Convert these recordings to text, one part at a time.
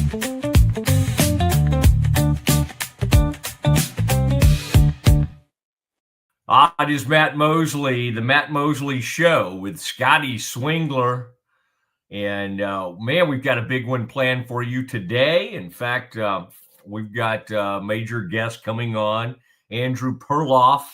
It is Matt Mosley, the Matt Mosley Show with Scotty Swingler. And man, we've got a big one planned for you today. In fact, we've got a major guest coming on, Andrew Perloff.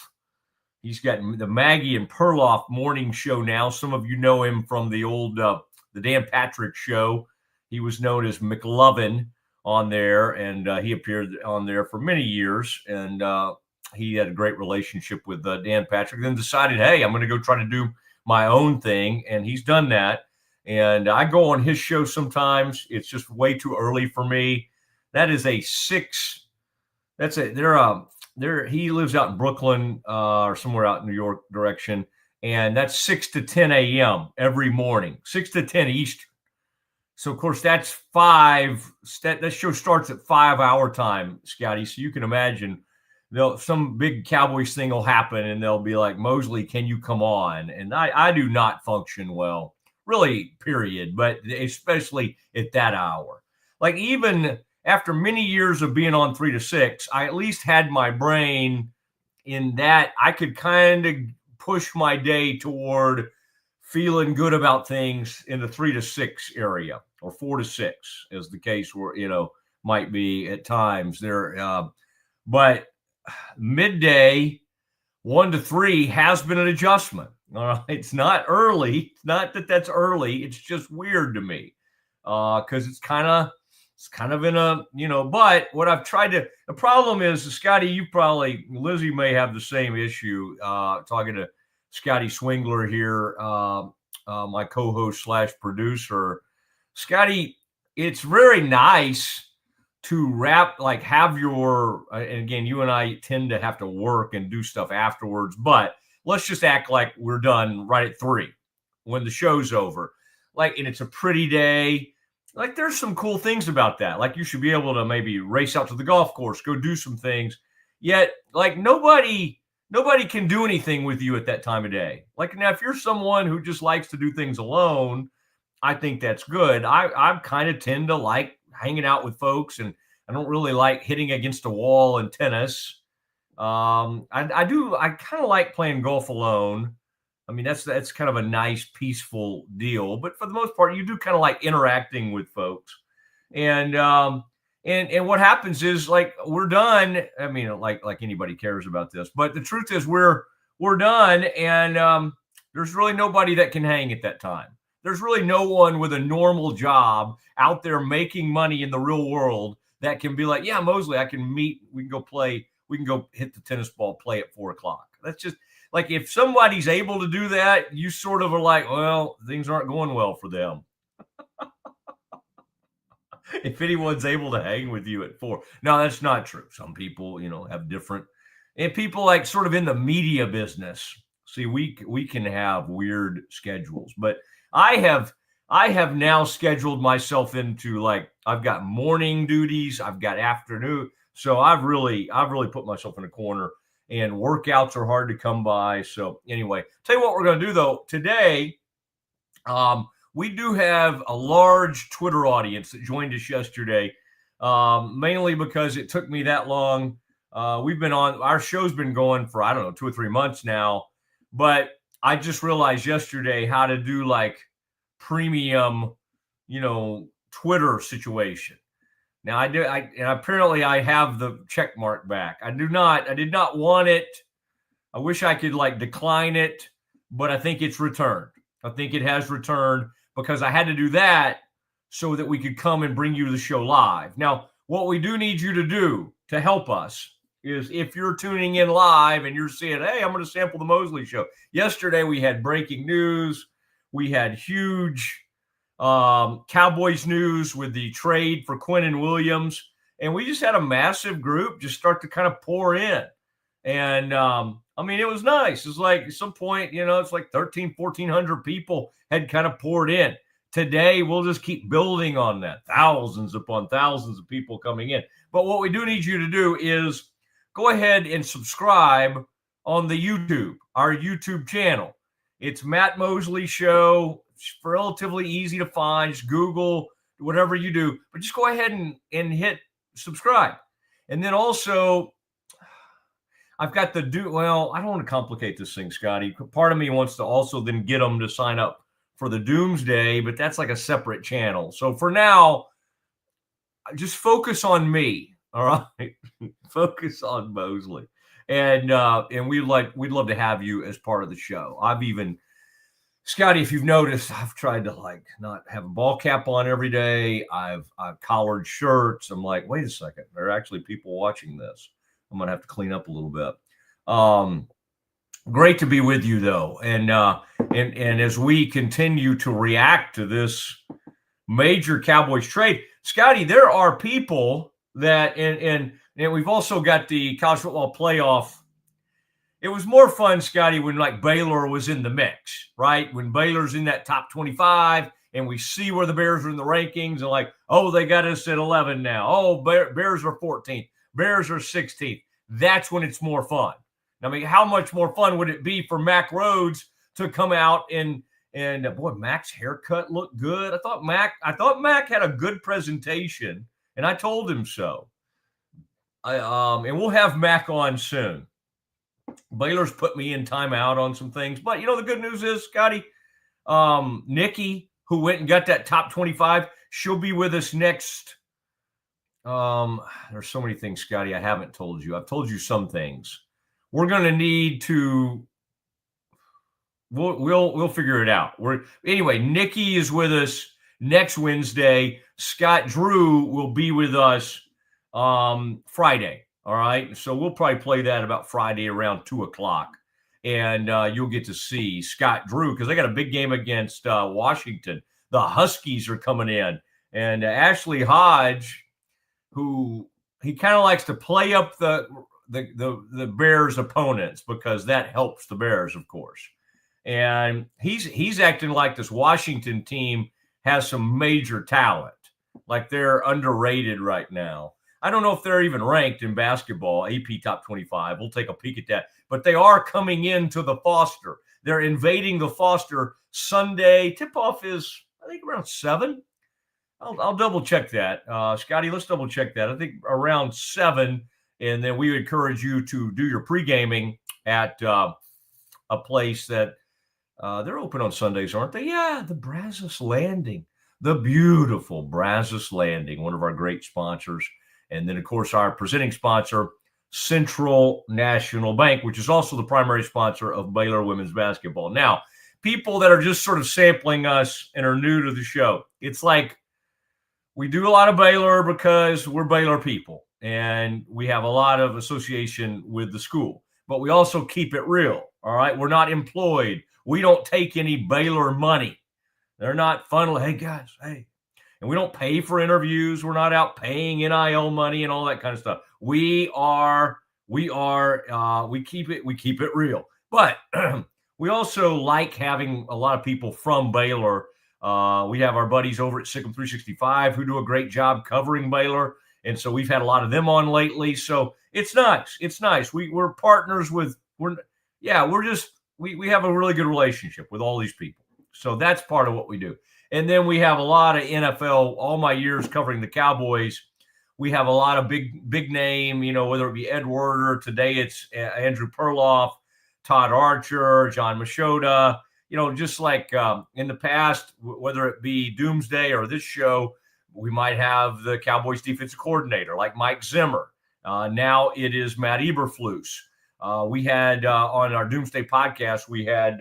He's got the Maggie and Perloff morning show now. Some of you know him from the old the Dan Patrick show. He was known as McLovin on there, and he appeared on there for many years. And he had a great relationship with Dan Patrick, then decided, hey, I'm going to go try to do my own thing. And he's done that. And I go on his show sometimes. It's just way too early for me. That is a 6. That's it. He lives out in Brooklyn or somewhere out in New York direction. And that's 6 to 10 a.m. every morning, 6 to 10 Eastern. So, of course, that's 5. That show starts at 5 hour time, Scotty. So you can imagine some big Cowboys thing will happen and they'll be like, Mosley, can you come on? And I do not function well, really, period, but especially at that hour. Like even after many years of being on 3 to 6, I at least had my brain in that I could kind of push my day toward feeling good about things in the 3 to 6 area, or 4 to 6 as the case where, might be at times there. But midday 1 to 3 has been an adjustment. All right. It's not early. It's not that that's early. It's just weird to me. Cause it's kind of in a, but what I've tried to, the problem is, Scotty, Lizzie may have the same issue, talking to Scotty Swingler here, my co-host / producer. Scotty, it's very nice to have your, and again, you and I tend to have to work and do stuff afterwards, but let's just act like we're done right at 3 when the show's over. And it's a pretty day. There's some cool things about that. You should be able to maybe race out to the golf course, go do some things. Yet, nobody can do anything with you at that time of day. Now, if you're someone who just likes to do things alone, I think that's good. I kind of tend to like hanging out with folks, and I don't really like hitting against a wall in tennis. I kind of like playing golf alone. I mean, that's kind of a nice, peaceful deal. But for the most part, you do kind of like interacting with folks. And what happens is we're done. I mean, like anybody cares about this, but the truth is we're done, and there's really nobody that can hang at that time. There's really no one with a normal job out there making money in the real world that can be like, yeah, Mosley, I can meet. We can go play. We can go hit the tennis ball, play at 4 o'clock. That's just if somebody's able to do that, you sort of are like, well, things aren't going well for them. If anyone's able to hang with you at 4. No, that's not true. Some people, have different, and people sort of in the media business. See, we can have weird schedules, but I have now scheduled myself into I've got morning duties, I've got afternoon. So I've really put myself in a corner, and workouts are hard to come by. So anyway, tell you what we're going to do though today. We do have a large Twitter audience that joined us yesterday, mainly because it took me that long. Our show's been going for, 2 or 3 months now, but I just realized yesterday how to do premium, Twitter situation. Now and apparently I have the check mark back. I did not want it. I wish I could decline it, but I think it's returned. I think it has returned because I had to do that so that we could come and bring you the show live. Now, what we do need you to do to help us is if you're tuning in live and you're seeing, hey, I'm going to sample the Mosley show. Yesterday we had breaking news. We had huge Cowboys news with the trade for Quinnen Williams. And we just had a massive group just start to kind of pour in. And it was nice. It's at some point, it's 1,400 people had kind of poured in. Today, we'll just keep building on that. Thousands upon thousands of people coming in. But what we do need you to do is go ahead and subscribe on the YouTube, our YouTube channel. It's Matt Mosley Show. It's relatively easy to find. Just Google whatever you do, but just go ahead and hit subscribe. And then also, I've got well, I don't want to complicate this thing, Scotty. Part of me wants to also then get them to sign up for the Doomsday, but that's like a separate channel. So for now, just focus on me. All right. Focus on Mosley. And we'd love to have you as part of the show. Scotty, if you've noticed, I've tried to not have a ball cap on every day. I've collared shirts. I'm like, wait a second, there are actually people watching this. I'm gonna have to clean up a little bit. Great to be with you though, and as we continue to react to this major Cowboys trade, Scotty, there are people that and we've also got the college football playoff. It was more fun, Scotty, when Baylor was in the mix, right? When Baylor's in that top 25 and we see where the Bears are in the rankings and they got us at 11 now. Oh, Bears are 14th. Bears are 16th. That's when it's more fun. I mean, how much more fun would it be for Mac Rhodes to come out and boy, Mac's haircut looked good. I thought Mac had a good presentation, and I told him so. And we'll have Mac on soon. Baylor's put me in timeout on some things, but the good news is, Scotty, Nikki, who went and got that top 25, she'll be with us next. There's so many things, Scotty, I haven't told you. I've told you some things. We're going to need to. We'll figure it out. Anyway, Nikki is with us next Wednesday. Scott Drew will be with us Friday. All right. So we'll probably play that about Friday around 2:00. And you'll get to see Scott Drew because they got a big game against Washington. The Huskies are coming in. And Ashley Hodge, who he kind of likes to play up the Bears opponents because that helps the Bears, of course. And he's acting like this Washington team has some major talent. Like they're underrated right now. I don't know if they're even ranked in basketball, AP Top 25. We'll take a peek at that. But they are coming into the Foster. They're invading the Foster Sunday. Tip-off is, I think, around 7. I'll double-check that. Scotty, let's double-check that. I think around 7. And then we would encourage you to do your pre-gaming at a place that they're open on Sundays, aren't they? Yeah, the Brazos Landing. The beautiful Brazos Landing, one of our great sponsors. And then, of course, our presenting sponsor, Central National Bank, which is also the primary sponsor of Baylor women's basketball. Now, people that are just sort of sampling us and are new to the show, it's like we do a lot of Baylor because we're Baylor people, and we have a lot of association with the school. But we also keep it real, all right? We're not employed. We don't take any Baylor money. They're not funnel. Hey, guys, hey. And we don't pay for interviews. We're not out paying NIL money and all that kind of stuff. We keep it real. But we also like having a lot of people from Baylor. We have our buddies over at Siegmund 365 who do a great job covering Baylor. And so we've had a lot of them on lately. So it's nice. It's nice. We're partners with, we have a really good relationship with all these people. So that's part of what we do. And then we have a lot of NFL, all my years covering the Cowboys. We have a lot of big name, whether it be Ed Werder, today it's Andrew Perloff, Todd Archer, John Machota, just like in the past, whether it be Doomsday or this show, we might have the Cowboys defensive coordinator like Mike Zimmer. Now it is Matt Eberflus. We had on our Doomsday podcast, we had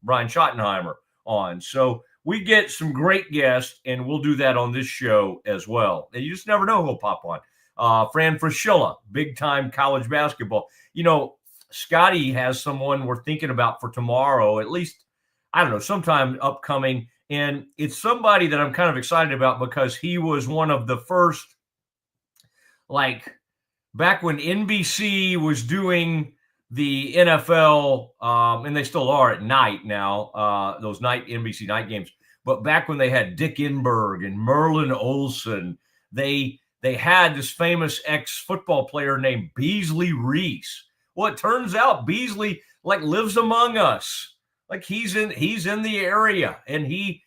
Brian Schottenheimer on. So we get some great guests, and we'll do that on this show as well. And you just never know who'll pop on. Fran Fraschilla, big-time college basketball. Scotty has someone we're thinking about for tomorrow, at least, I don't know, sometime upcoming. And it's somebody that I'm kind of excited about because he was one of the first, back when NBC was doing the NFL, and they still are at night now, those NBC night games. But back when they had Dick Enberg and Merlin Olsen, they had this famous ex-football player named Beasley Reese. Well, it turns out Beasley lives among us. He's in the area, and he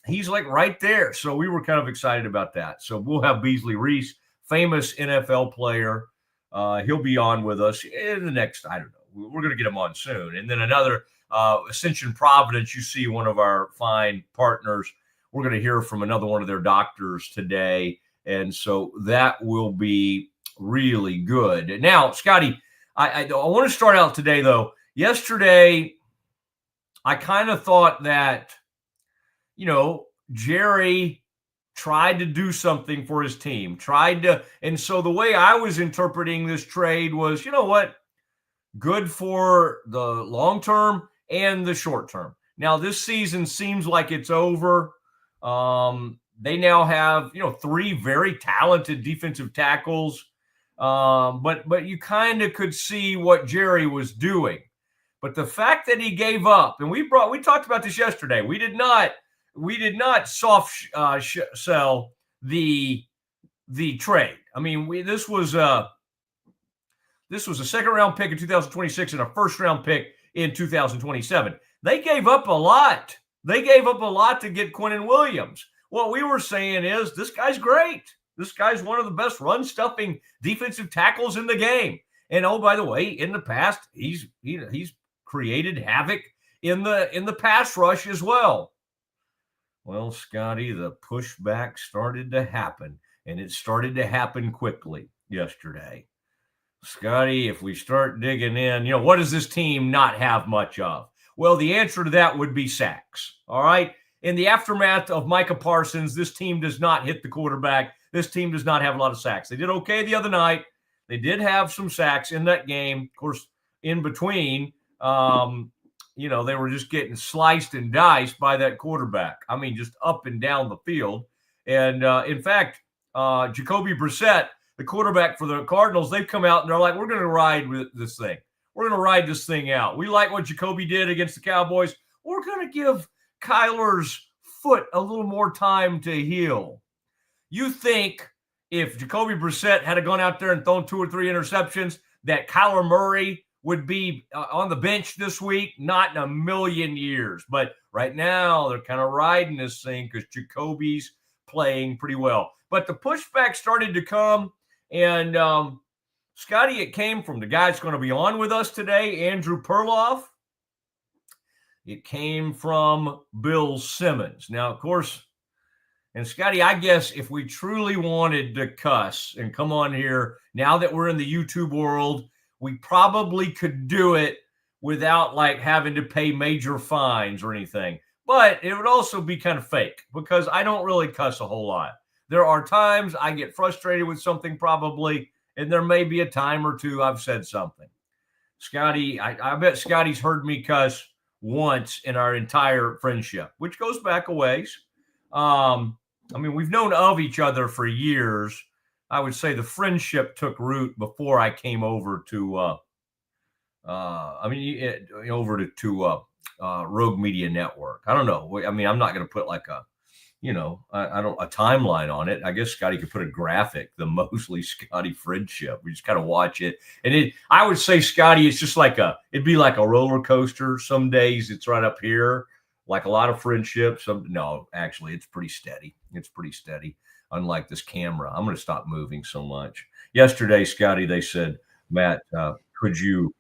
he's like right there. So we were kind of excited about that. So we'll have Beasley Reese, famous NFL player. He'll be on with us in the next, I don't know, we're going to get him on soon. And then another Ascension Providence, you see one of our fine partners. We're going to hear from another one of their doctors today. And so that will be really good. Now, Scotty, I want to start out today, though. Yesterday, I kind of thought that, Jerry tried to do something for his team, and so the way I was interpreting this trade was, you know what, good for the long term and the short term. Now, this season seems like it's over. They now have, 3 very talented defensive tackles. But you kind of could see what Jerry was doing. But the fact that he gave up, and we talked about this yesterday. We did not soft sell the trade. I mean, this was a second round pick in 2026 and a first round pick in 2027. They gave up a lot. They gave up a lot to get Quinnen Williams. What we were saying is, this guy's great. This guy's one of the best run-stuffing defensive tackles in the game. And oh, by the way, in the past, he's created havoc in the pass rush as well. Well, Scotty, the pushback started to happen, and it started to happen quickly yesterday. Scotty, if we start digging in, what does this team not have much of? Well, the answer to that would be sacks. All right. In the aftermath of Micah Parsons, this team does not hit the quarterback. This team does not have a lot of sacks. They did okay the other night. They did have some sacks in that game. Of course, in between, they were just getting sliced and diced by that quarterback. I mean, just up and down the field. And in fact, Jacoby Brissett, the quarterback for the Cardinals, they've come out and they're like, we're going to ride with this thing. We're going to ride this thing out. We like what Jacoby did against the Cowboys. We're going to give Kyler's foot a little more time to heal. You think if Jacoby Brissett had gone out there and thrown 2 or 3 interceptions, that Kyler Murray would be on the bench this week? Not in a million years. But right now, they're kind of riding this thing because Jacoby's playing pretty well. But the pushback started to come, and Scotty, it came from the guy that's going to be on with us today, Andrew Perloff. It came from Bill Simmons. Now, of course, and Scotty, I guess if we truly wanted to cuss and come on here, now that we're in the YouTube world, we probably could do it without like having to pay major fines or anything. But it would also be kind of fake because I don't really cuss a whole lot. There are times I get frustrated with something probably, and there may be a time or two I've said something. Scotty, I bet Scotty's heard me cuss once in our entire friendship, which goes back a ways. We've known of each other for years. I would say the friendship took root before I came over to, over to Rogue Media Network. I don't know. I mean, I'm not going to put like a timeline on it. I guess Scotty could put a graphic, the Mosley Scotty friendship. We just kind of watch it. And I would say, Scotty, it's just it'd be like a roller coaster. Some days it's right up here, like a lot of friendships. No, actually, it's pretty steady. It's pretty steady. Unlike this camera. I'm going to stop moving so much. Yesterday, Scotty, they said, Matt, could you,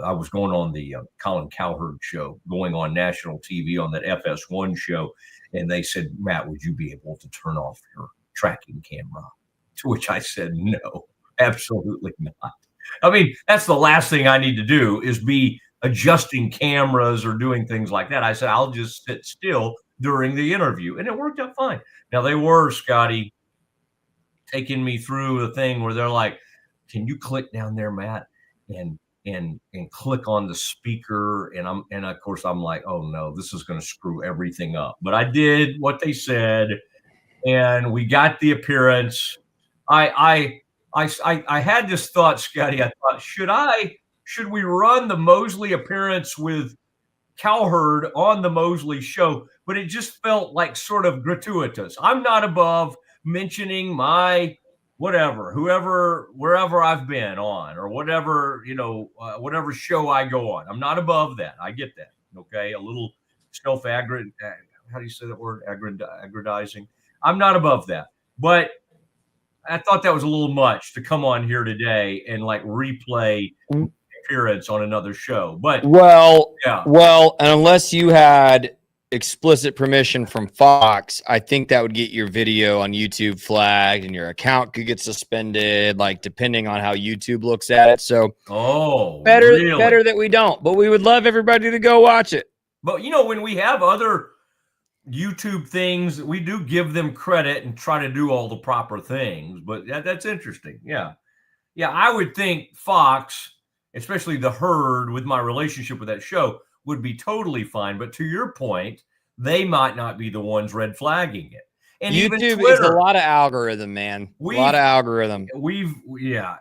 I was going on the Colin Cowherd show, going on national TV on that FS1 show. And they said, Matt, would you be able to turn off your tracking camera? To which I said, no, absolutely not. I mean, that's the last thing I need to do is be adjusting cameras or doing things like that. I said, I'll just sit still during the interview. And it worked out fine. Now, they were, Scotty, taking me through the thing where they're like, can you click down there, Matt, and click on the speaker? And of course I'm like, oh no, this is going to screw everything up. But I did what they said, and we got the appearance. I had this thought, Scotty. I thought, should we run the Mosley appearance with Cowherd on the Mosley show? But it just felt like sort of gratuitous. I'm not above mentioning my wherever I've been on, or whatever, whatever show I go on. I'm not above that. I get that. Okay. A little how do you say that word? Aggrandizing. I'm not above that, but I thought that was a little much to come on here today and like replay appearance on another show. But well, and unless you had explicit permission from Fox, I think that would get your video on YouTube flagged and your account could get suspended, like depending on how YouTube looks at it. So better that we don't, but we would love everybody to go watch it. But you know, when we have other YouTube things, we do give them credit and try to do all the proper things. But that's interesting. Yeah. I would think Fox, especially the Herd, with my relationship with that show, would be totally fine. But to your point, they might not be the ones red flagging it. And YouTube even Twitter, is a lot of algorithm, man. A lot of algorithm.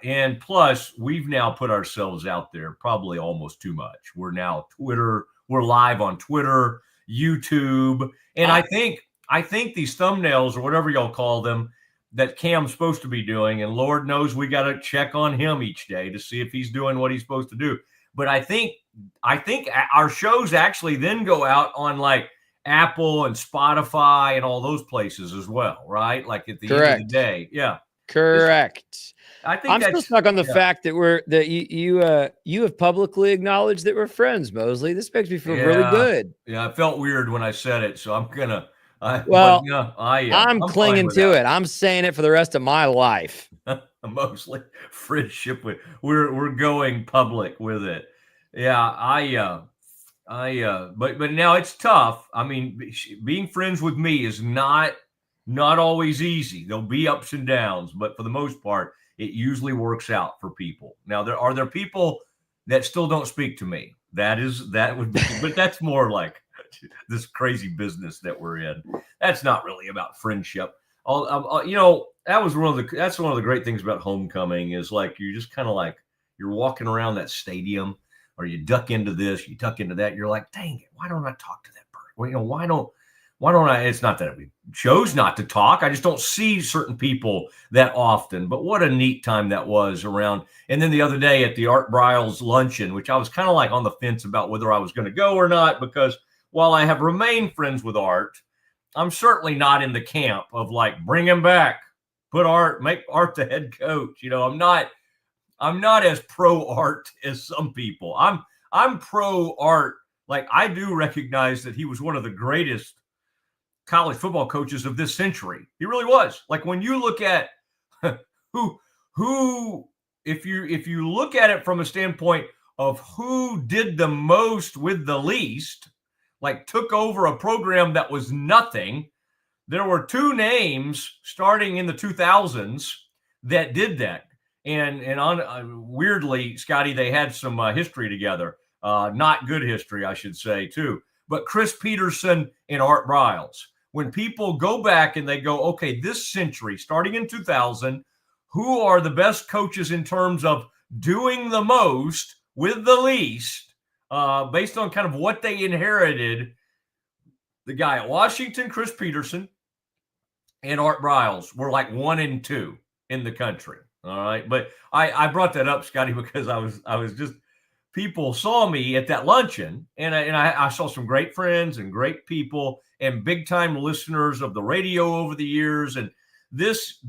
And plus we've now put ourselves out there probably almost too much. We're now Twitter. We're live on Twitter, YouTube, and I think these thumbnails or whatever y'all call them that Cam's supposed to be doing, and Lord knows we got to check on him each day to see if he's doing what he's supposed to do. But I think our shows actually then go out on like Apple and Spotify and all those places as well, right? Like at the end of the day. Yeah. Correct. I'm still stuck on the fact that you have publicly acknowledged that we're friends, Mosley. This makes me feel really good. Yeah, I felt weird when I said it, so I'm gonna. I'm clinging to it. I'm saying it for the rest of my life. Mostly friendship with we're going public with it. Yeah, but now it's tough. I mean, being friends with me is not always easy. There'll be ups and downs, but for the most part, it usually works out for people. Now, are there people that still don't speak to me? That would be, but that's more like this crazy business that we're in. That's not really about friendship. That's one of the great things about homecoming is like you just kind of like you're walking around that stadium, or you duck into this, you duck into that. You're like, dang it, why don't I talk to that person? Well, why don't I? It's not that we chose not to talk. I just don't see certain people that often. But what a neat time that was around. And then the other day at the Art Briles luncheon, which I was kind of like on the fence about whether I was going to go or not, because while I have remained friends with Art, I'm certainly not in the camp of like bring him back, make Art the head coach. You know, I'm not as pro Art as some people. I'm pro Art. Like I do recognize that he was one of the greatest college football coaches of this century. He really was. Like when you look at who if you look at it from a standpoint of who did the most with the least, like took over a program that was nothing, there were two names starting in the 2000s that did that. And on weirdly, Scotty, they had some history together. Not good history, I should say, too. But Chris Peterson and Art Briles. When people go back and they go, okay, this century, starting in 2000, who are the best coaches in terms of doing the most with the least, based on kind of what they inherited? The guy at Washington, Chris Peterson, and Art Briles were like 1 and 2 in the country. All right. But I brought that up, Scotty, because I was just, people saw me at that luncheon, and I saw some great friends and great people and big time listeners of the radio over the years. And this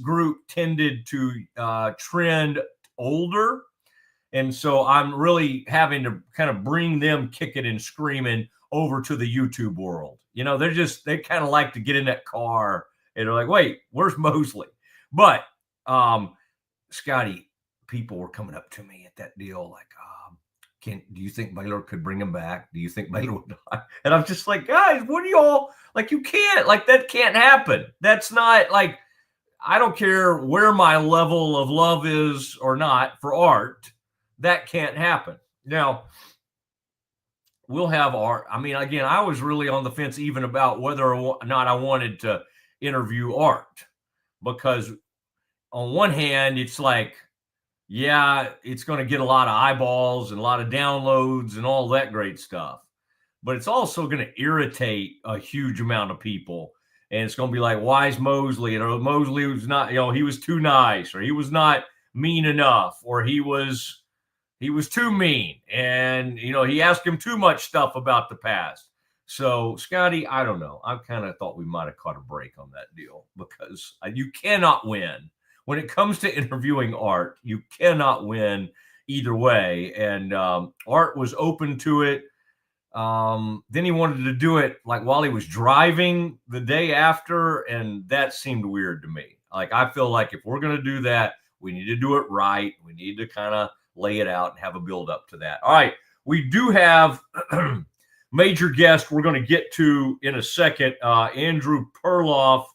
group tended to trend older. And so I'm really having to kind of bring them kicking and screaming over to the YouTube world. You know, they kind of like to get in that car and they're like, wait, where's Mosley? But Scotty, people were coming up to me at that deal like, do you think Baylor could bring him back? Do you think Baylor would die? And I'm just like, guys, what are y'all, like, you can't, like, that can't happen. That's not, like, I don't care where my level of love is or not for Art. That can't happen. Now, we'll have Art. I mean, again, I was really on the fence even about whether or not I wanted to interview Art, because on one hand, it's like, yeah, it's going to get a lot of eyeballs and a lot of downloads and all that great stuff. But it's also going to irritate a huge amount of people. And it's going to be like, why is Mosley? And Mosley was not, he was too nice, or he was not mean enough, or he was too mean. And, he asked him too much stuff about the past. So, Scotty, I don't know. I kind of thought we might have caught a break on that deal because you cannot win. When it comes to interviewing Art, you cannot win either way. And Art was open to it. Then he wanted to do it like while he was driving the day after, and that seemed weird to me. Like, I feel like if we're going to do that, we need to do it right. We need to kind of lay it out and have a build up to that. All right. We do have major guest we're going to get to in a second. Andrew Perloff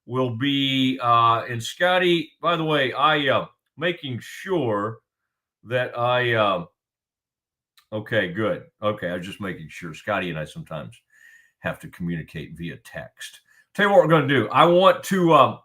will be, and Scotty, by the way, I making sure that okay, good. Okay, I was just making sure. Scotty and I sometimes have to communicate via text. Tell you what we're going to do. I want to,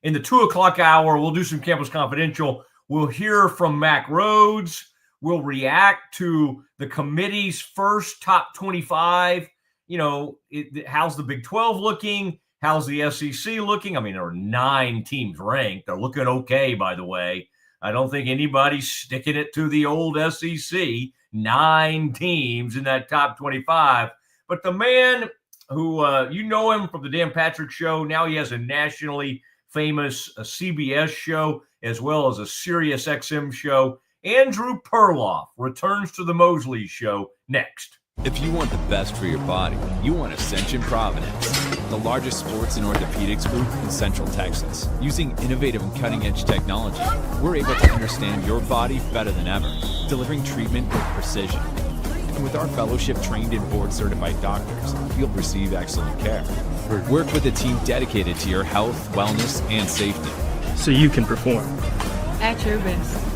in the 2:00 hour, we'll do some Campus Confidential. We'll hear from Mac Rhodes. We'll react to the committee's first top 25. You know, how's the Big 12 looking? How's the SEC looking? I mean, there are 9 teams ranked. They're looking okay, by the way. I don't think anybody's sticking it to the old SEC. 9 teams in that top 25. But the man who, you know him from the Dan Patrick Show. Now he has a nationally famous CBS show as well as a Sirius XM show. Andrew Perloff returns to the Mosley Show next. If you want the best for your body, you want Ascension Providence, the largest sports and orthopedics group in Central Texas. Using innovative and cutting-edge technology, we're able to understand your body better than ever, delivering treatment with precision. And with our fellowship-trained and board-certified doctors, you'll receive excellent care. Work with a team dedicated to your health, wellness, and safety. So you can perform. At your best.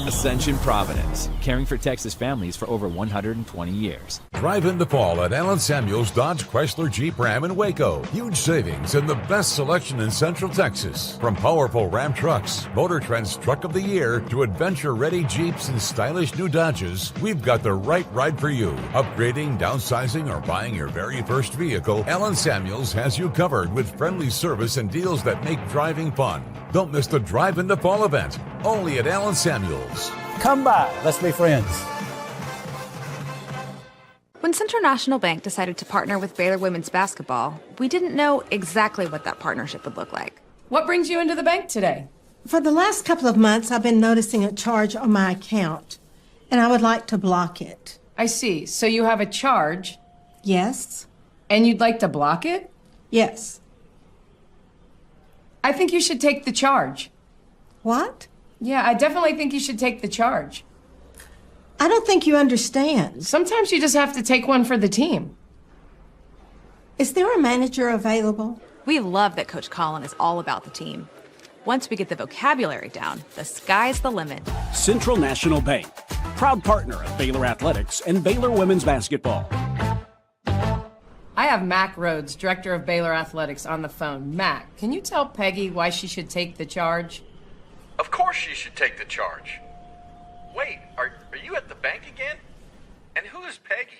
Ascension Providence, caring for Texas families for over 120 years. Drive in the fall at Allen Samuels Dodge Chrysler Jeep Ram in Waco. Huge savings and the best selection in Central Texas. From powerful Ram trucks, Motor Trend's Truck of the Year, to adventure-ready Jeeps and stylish new Dodges, we've got the right ride for you. Upgrading, downsizing, or buying your very first vehicle, Allen Samuels has you covered with friendly service and deals that make driving fun. Don't miss the Drive in the Fall event, only at Allen Samuels. Come by, let's be friends. When Central National Bank decided to partner with Baylor women's basketball, we didn't know exactly what that partnership would look like. What brings you into the bank today? For the last couple of months, I've been noticing a charge on my account, and I would like to block it. I see. So you have a charge, Yes? and you'd like to block it? Yes. I think you should take the charge. What? Yeah, I definitely think you should take the charge. I don't think you understand. Sometimes you just have to take one for the team. Is there a manager available? We love that Coach Colin is all about the team. Once we get the vocabulary down, the sky's the limit. Central National Bank, proud partner of Baylor Athletics and Baylor women's basketball. I have Mac Rhodes, director of Baylor Athletics, on the phone. Mac, can you tell Peggy why she should take the charge? Of course she should take the charge. Wait, are you at the bank again? And who is Peggy?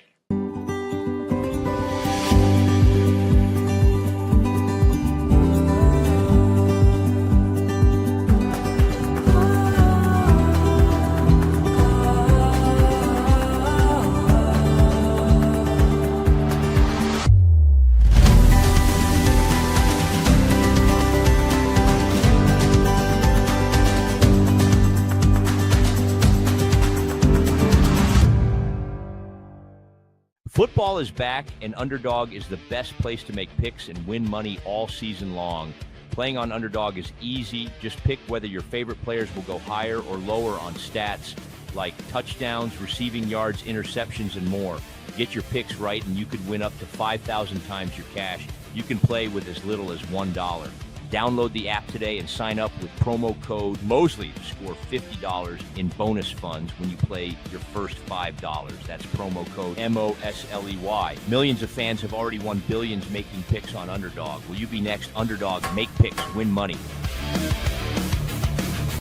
Football is back, and Underdog is the best place to make picks and win money all season long. Playing on Underdog is easy. Just pick whether your favorite players will go higher or lower on stats like touchdowns, receiving yards, interceptions, and more. Get your picks right, and you could win up to 5,000 times your cash. You can play with as little as $1. Download the app today and sign up with promo code Mosley to score $50 in bonus funds when you play your first $5. That's promo code MOSLEY. Millions of fans have already won billions making picks on Underdog. Will you be next? Underdog, make picks, win money.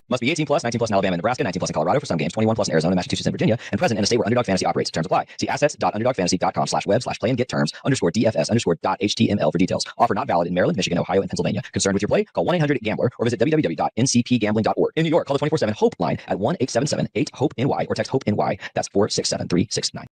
Must be 18 plus, 19 plus in Alabama and Nebraska, 19 plus in Colorado for some games, 21 plus in Arizona, Massachusetts, and Virginia, and present in a state where Underdog Fantasy operates. Terms apply. See assets.underdogfantasy.com/web/play-and-get-terms_DFS_HTML for details. Offer not valid in Maryland, Michigan, Ohio, and Pennsylvania. Concerned with your play? Call 1-800-GAMBLER or visit www.ncpgambling.org. In New York, call the 24/7 HOPE line at 1-877-8-HOPE-NY or text HOPE-NY. That's 467-369.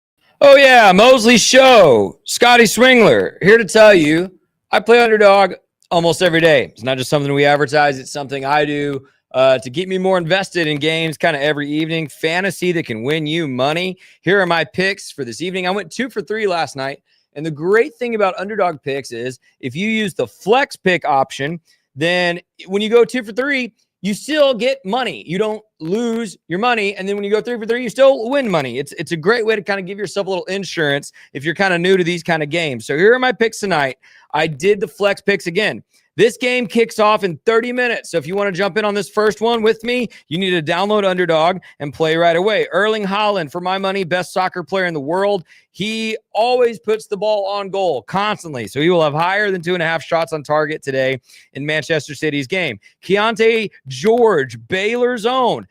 Oh, yeah, Mosley Show. Scotty Swingler here to tell you I play underdog almost every day. It's not just something we advertise. It's something I do to keep me more invested in games kind of every evening. Fantasy that can win you money. Here are my picks for this evening. I went 2 for 3 last night. And the great thing about underdog picks is if you use the flex pick option, then when you go 2 for 3, you still get money. You don't lose your money. And then when you go 3 for 3, you still win money. It's a great way to kind of give yourself a little insurance if you're kind of new to these kind of games. So here are my picks tonight. I did the flex picks again. This game kicks off in 30 minutes. So if you want to jump in on this first one with me, you need to download Underdog and play right away. Erling Haaland, for my money, best soccer player in the world. He always puts the ball on goal constantly. So he will have higher than 2.5 shots on target today in Manchester City's game. Keontae George, Baylor's own.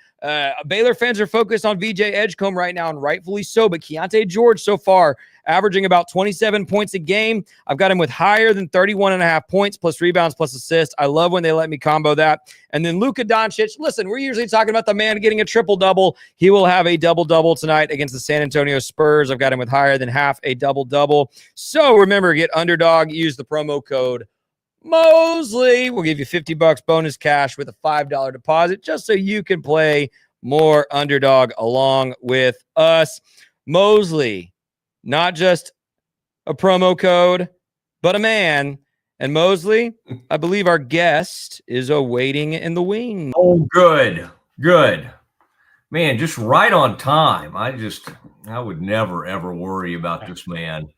Baylor fans are focused on VJ Edgecombe right now, and rightfully so. But Keontae George so far averaging about 27 points a game. I've got him with higher than 31.5 points plus rebounds plus assists. I love when they let me combo that. And then Luka Doncic. Listen, we're usually talking about the man getting a triple-double. He will have a double-double tonight against the San Antonio Spurs. I've got him with higher than half a double-double. So remember, get Underdog. Use the promo code Mosley. We'll give you $50 bonus cash with a $5 deposit just so you can play more Underdog along with us. Mosley, not just a promo code, but a man. And Mosley, I believe our guest is awaiting in the wing. Oh, good. Man, just right on time. I would never, ever worry about this man.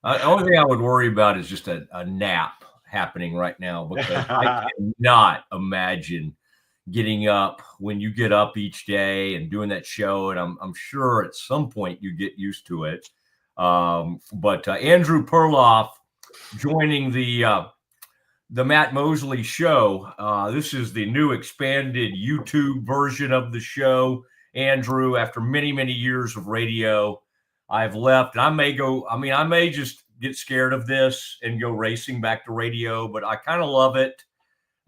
The only thing I would worry about is just a nap happening right now, because I cannot imagine getting up when you get up each day and doing that show. And I'm sure at some point you get used to it. But Andrew Perloff joining the Matt Mosley show. This is the new expanded YouTube version of the show. Andrew, after many, many years of radio, I've left, and I may just get scared of this and go racing back to radio, but I kind of love it.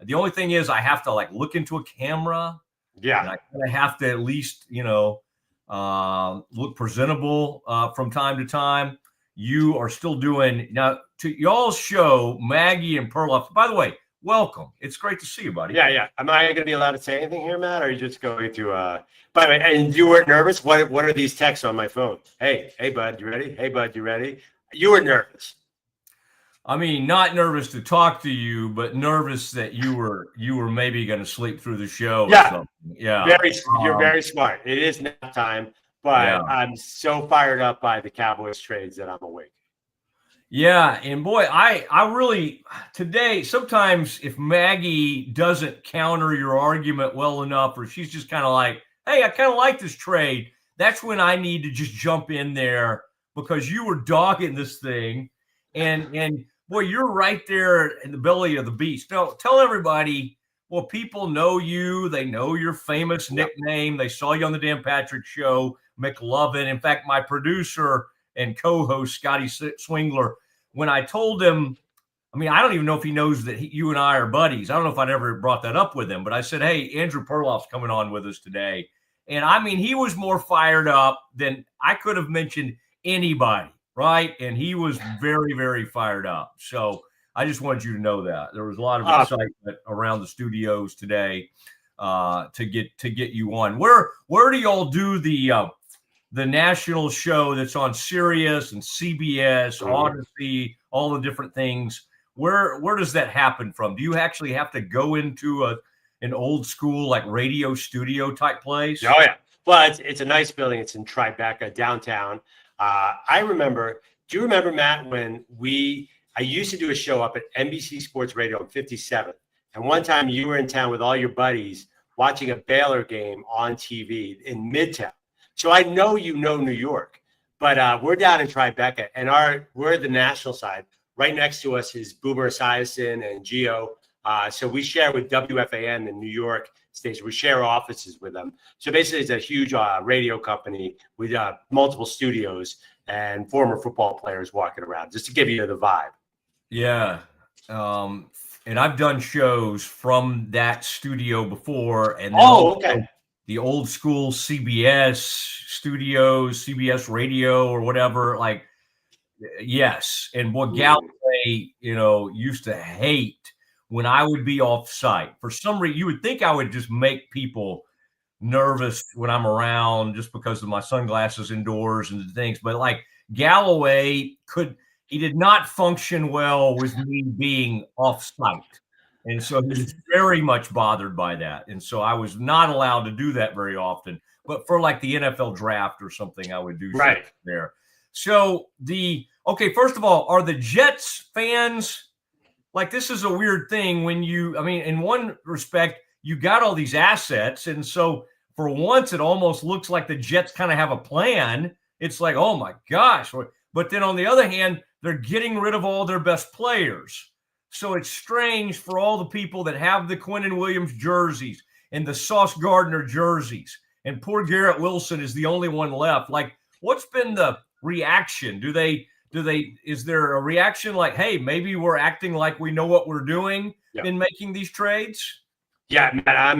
The only thing is I have to look into a camera. Yeah. And I kind of have to at least, look presentable from time to time. You are still doing now to y'all's show, Maggie and Perloff. By the way, welcome. It's great to see you, buddy. Yeah. Am I going to be allowed to say anything here, Matt? Or are you just going to? By the way, and you weren't nervous. What are these texts on my phone? Hey, bud, you ready? Hey, bud, you ready? You were nervous. I mean, not nervous to talk to you, but nervous that you were maybe going to sleep through the show. Yeah. Or something. Yeah. You're very smart. It is nap time, but I'm so fired up by the Cowboys trades that I'm awake. Yeah, and boy, I really today, sometimes if Maggie doesn't counter your argument well enough, or she's just kind of like, hey, I kind of like this trade, that's when I need to just jump in there, because you were dogging this thing, and boy, you're right there in the belly of the beast. Now, tell everybody, well, people know you, they know your famous nickname, they saw you on the Dan Patrick Show, McLovin. In fact, my producer and co-host Scotty Swingler, when I told him, I mean, I don't even know if he knows that you and I are buddies. I don't know if I'd ever brought that up with him, but I said, hey, Andrew Perloff's coming on with us today. And I mean, he was more fired up than I could have mentioned anybody, right? And he was very, very fired up. So I just wanted you to know that. There was a lot of excitement around the studios today to get you on. Where do y'all do the national show that's on Sirius and CBS, Odyssey, all the different things? Where does that happen from? Do you actually have to go into an old school radio studio type place? Oh yeah. Well, it's a nice building. It's in Tribeca downtown. I remember. Do you remember, Matt, when I used to do a show up at NBC Sports Radio on 57th, and one time you were in town with all your buddies watching a Baylor game on TV in Midtown. So I know New York, but we're down in Tribeca, and we're the national side. Right next to us is Boomer Esiason and Gio. So we share with WFAN in New York station. We share offices with them. So basically, it's a huge radio company with multiple studios and former football players walking around, just to give you the vibe. Yeah. And I've done shows from that studio before. And okay. the old school CBS studios, CBS radio or whatever. Like, yes. And what Galloway, used to hate when I would be off site. For some reason, you would think I would just make people nervous when I'm around just because of my sunglasses indoors and the things. But like Galloway he did not function well with me being off site. And so he was very much bothered by that. And so I was not allowed to do that very often. But for like the NFL draft or something, I would do something there. So first of all, are the Jets fans, like, this is a weird thing when in one respect, you got all these assets. And so for once, it almost looks like the Jets kind of have a plan. It's like, oh my gosh. But then on the other hand, they're getting rid of all their best players. So it's strange for all the people that have the Quinnen Williams jerseys and the Sauce Gardner jerseys. And poor Garrett Wilson is the only one left. Like, what's been the reaction? Is there a reaction like, hey, maybe we're acting like we know what we're doing in making these trades? Yeah, man,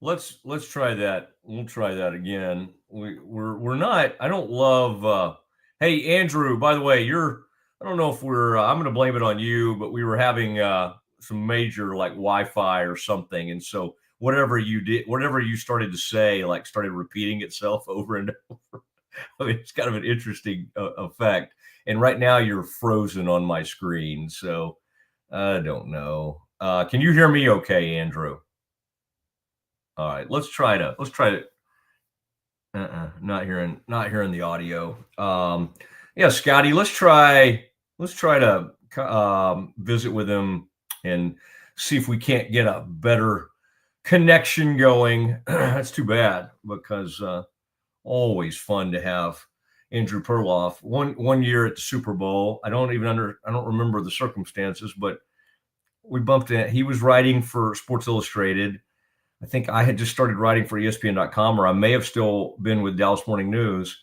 Let's try that. We'll try that again. We're not. I don't love. Hey, Andrew. By the way, I don't know if I'm going to blame it on you, but we were having some major like Wi-Fi or something, and so whatever you started to say, like, started repeating itself over and over. I mean, it's kind of an interesting effect. And right now you're frozen on my screen, so I don't know. Can you hear me okay, Andrew? All right, let's try to not hearing the audio. Yeah, Scotty, let's try to visit with him and see if we can't get a better connection going. That's too bad, because always fun to have Andrew Perloff. One year at the Super Bowl, I don't remember the circumstances, but we bumped in. He was writing for Sports Illustrated. I think I had just started writing for ESPN.com, or I may have still been with Dallas Morning News.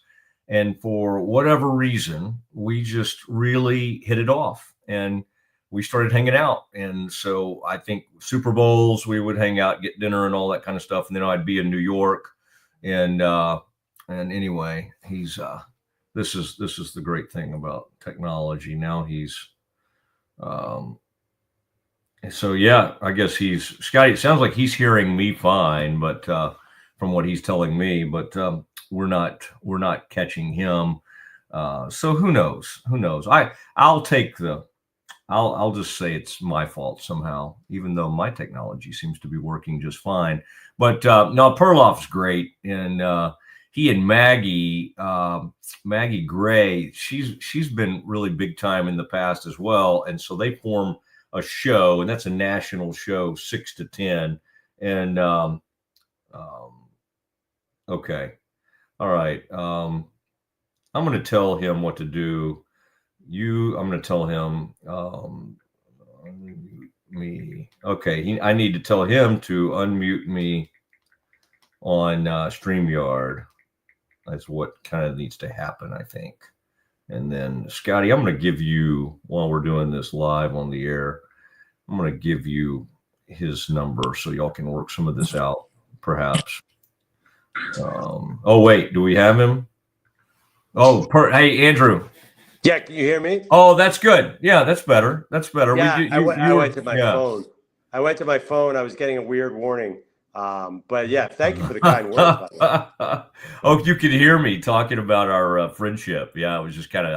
And for whatever reason, we just really hit it off, and we started hanging out. And so I think Super Bowls, we would hang out, get dinner and all that kind of stuff. And then I'd be in New York. And anyway, he's this is the great thing about technology. Now he's so yeah, I guess Scotty, it sounds like he's hearing me fine, but from what he's telling me, but we're not catching him. So who knows? I'll just say it's my fault somehow, even though my technology seems to be working just fine. But no, Perloff's great. And he and Maggie Gray, she's been really big time in the past as well. And so they form a show, and that's a national show, 6 to 10. And okay. All right. I'm going to tell him what to do. I'm going to tell him me. Okay. I need to tell him to unmute me on StreamYard. That's what kind of needs to happen, I think. And then, Scotty, I'm going to give you, while we're doing this live on the air, I'm going to give you his number so y'all can work some of this out, perhaps. Oh, wait, do we have him? Oh, hey, Andrew. Yeah, can you hear me? Oh, that's good. Yeah, that's better. That's better. Yeah, I went to my phone. I went to my phone. I was getting a weird warning. But yeah, thank you for the kind words. By the way. Oh, you could hear me talking about our friendship. Yeah, it was just kind of.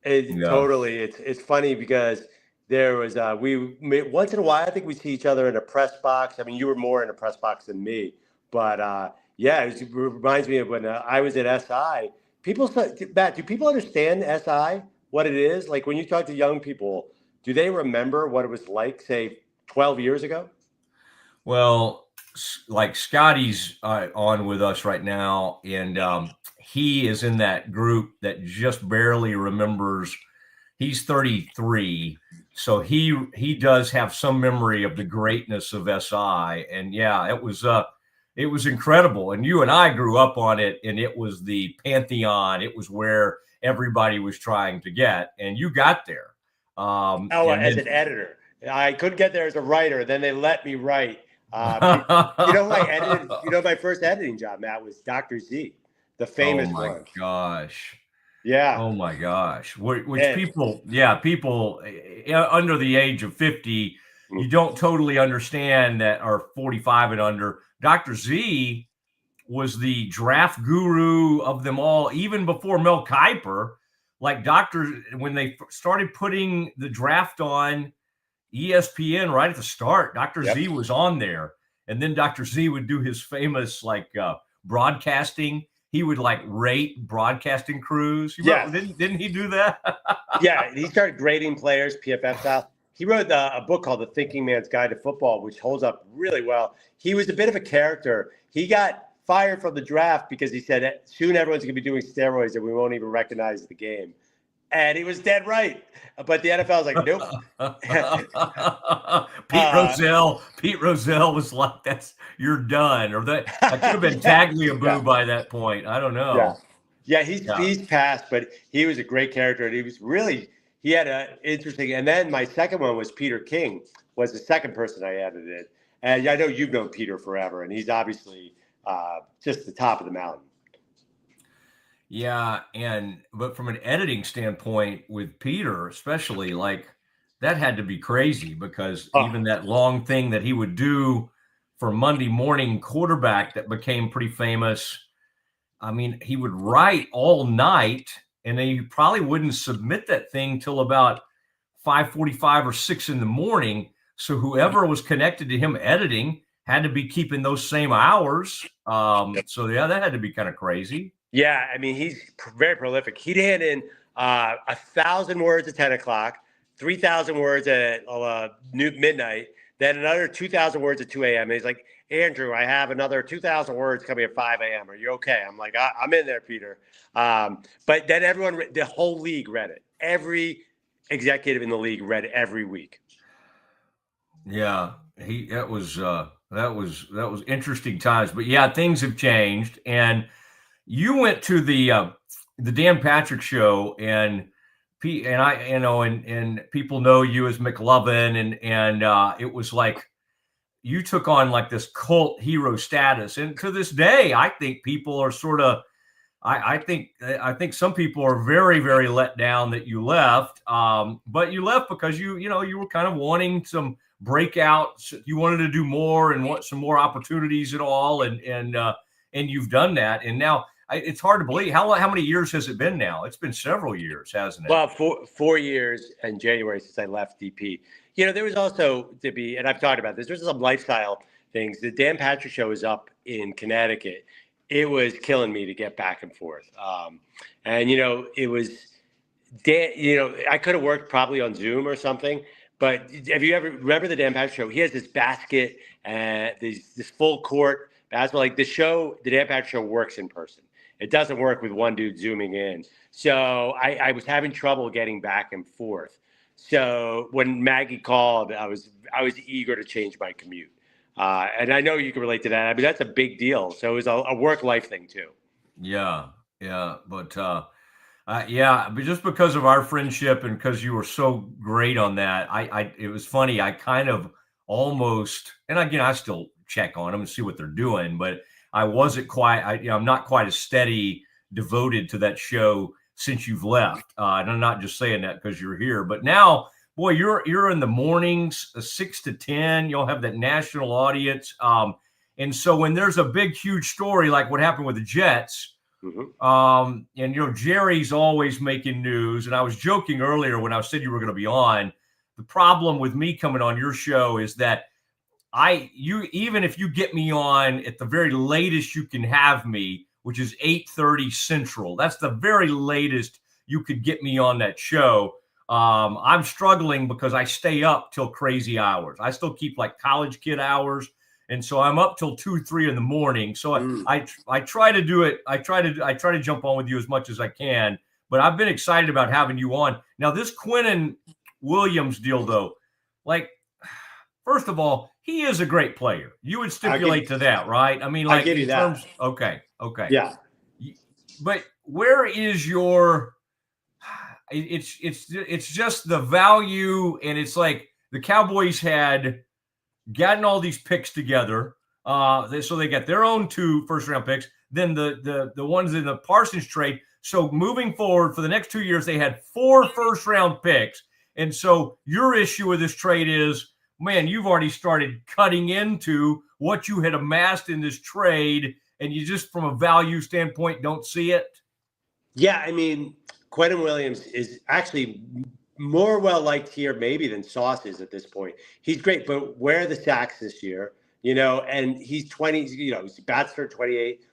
Totally. It's funny because there was once in a while, I think we see each other in a press box. I mean, you were more in a press box than me, but yeah, it reminds me of when I was at SI. Matt, do people understand SI, what it is? Like, when you talk to young people, do they remember what it was like, say, 12 years ago? Well, like, Scotty's on with us right now, and he is in that group that just barely remembers. He's 33, so he does have some memory of the greatness of SI. And yeah, it it was incredible. And you and I grew up on it, and it was the pantheon. It was where everybody was trying to get, and you got there. As an editor. I couldn't get there as a writer. Then they let me write. My first editing job, Matt, was Dr. Z, the famous one. Oh my gosh. Yeah. Oh my gosh. People under the age of 50, you don't totally understand that, or 45 and under. Dr. Z was the draft guru of them all, even before Mel Kiper. Like when they started putting the draft on ESPN right at the start, Dr. Z was on there. And then Dr. Z would do his famous broadcasting. He would rate broadcasting crews. Didn't he do that? Yeah, he started grading players PFF style. He wrote a book called The Thinking Man's Guide to Football, which holds up really well. He was a bit of a character. He got fired from the draft because he said soon everyone's going to be doing steroids and we won't even recognize the game. And he was dead right. But the NFL was like, nope. Pete Rozelle was like, you're done. Or that I could have been Tagliabue by that point. I don't know. Yeah, he's passed, but he was a great character. And he had an interesting, and then my second one was Peter King, was the second person I edited. And I know you've known Peter forever, and he's obviously just the top of the mountain. Yeah, but from an editing standpoint with Peter, especially, that had to be crazy because even that long thing that he would do for Monday Morning Quarterback that became pretty famous. I mean, he would write all night, and then you probably wouldn't submit that thing till about 5:45 or 6 in the morning. So whoever was connected to him editing had to be keeping those same hours. That had to be kind of crazy. Yeah, I mean, he's very prolific. He'd hand in 1,000 words at 10 o'clock, 3,000 words at midnight, then another 2,000 words at 2 a.m. And he's like, Andrew, I have another 2,000 words coming at 5 a.m. Are you okay? I'm like, I'm in there, Peter. But then the whole league read it. Every executive in the league read it every week. Yeah, that was interesting times. But yeah, things have changed. And you went to the Dan Patrick show, and people know you as McLovin, and it was like you took on this cult hero status. And to this day, I think people are sort of, I think some people are very, very let down that you left. But you left because you were kind of wanting some breakouts. You wanted to do more and want some more opportunities and all. And you've done that. And now it's hard to believe. How many years has it been now? It's been several years, hasn't it? Well, 4 years in January since I left DP. There was also and I've talked about this, there's some lifestyle things. The Dan Patrick show is up in Connecticut. It was killing me to get back and forth. It was, I could have worked probably on Zoom or something. But have you ever remember the Dan Patrick show? He has this basket and this full court basketball. Like the Dan Patrick show works in person. It doesn't work with one dude zooming in. So I was having trouble getting back and forth. So when Maggie called, I was eager to change my commute. And I know you can relate to that. I mean, that's a big deal. So it was a work-life thing too. Yeah. But but just because of our friendship and because you were so great on that, it was funny. I kind of almost, and again, I still check on them and see what they're doing, but I wasn't quite, I'm not quite as steady, devoted to that show since you've left. And I'm not just saying that because you're here, but now, boy, you're in the mornings, 6 to 10. You'll have that national audience. And so when there's a big, huge story like what happened with the Jets, and Jerry's always making news. And I was joking earlier when I said you were going to be on. The problem with me coming on your show is that even if you get me on at the very latest you can have me, which is 8:30 Central, that's the very latest you could get me on that show. I'm struggling because I stay up till crazy hours. I still keep college kid hours. And so I'm up till 2, 3 in the morning. So I try to do it. I try to jump on with you as much as I can, but I've been excited about having you on. Now this Quinnen Williams deal though, first of all, he is a great player. You would stipulate to that, right? I mean, I like give you in that. terms. Okay. Yeah. But where is your? It's just the value, and it's like the Cowboys had gotten all these picks together. So they got their own 2 first-round picks, then the ones in the Parsons trade. So moving forward for the next 2 years, they had 4 first-round picks. And so your issue with this trade is, man, you've already started cutting into what you had amassed in this trade, and you just, from a value standpoint, don't see it. Yeah, I mean, Quentin Williams is actually more well-liked here maybe than Sauce is at this point. He's great, but where are the sacks this year? And he's 20, he's bats for 28,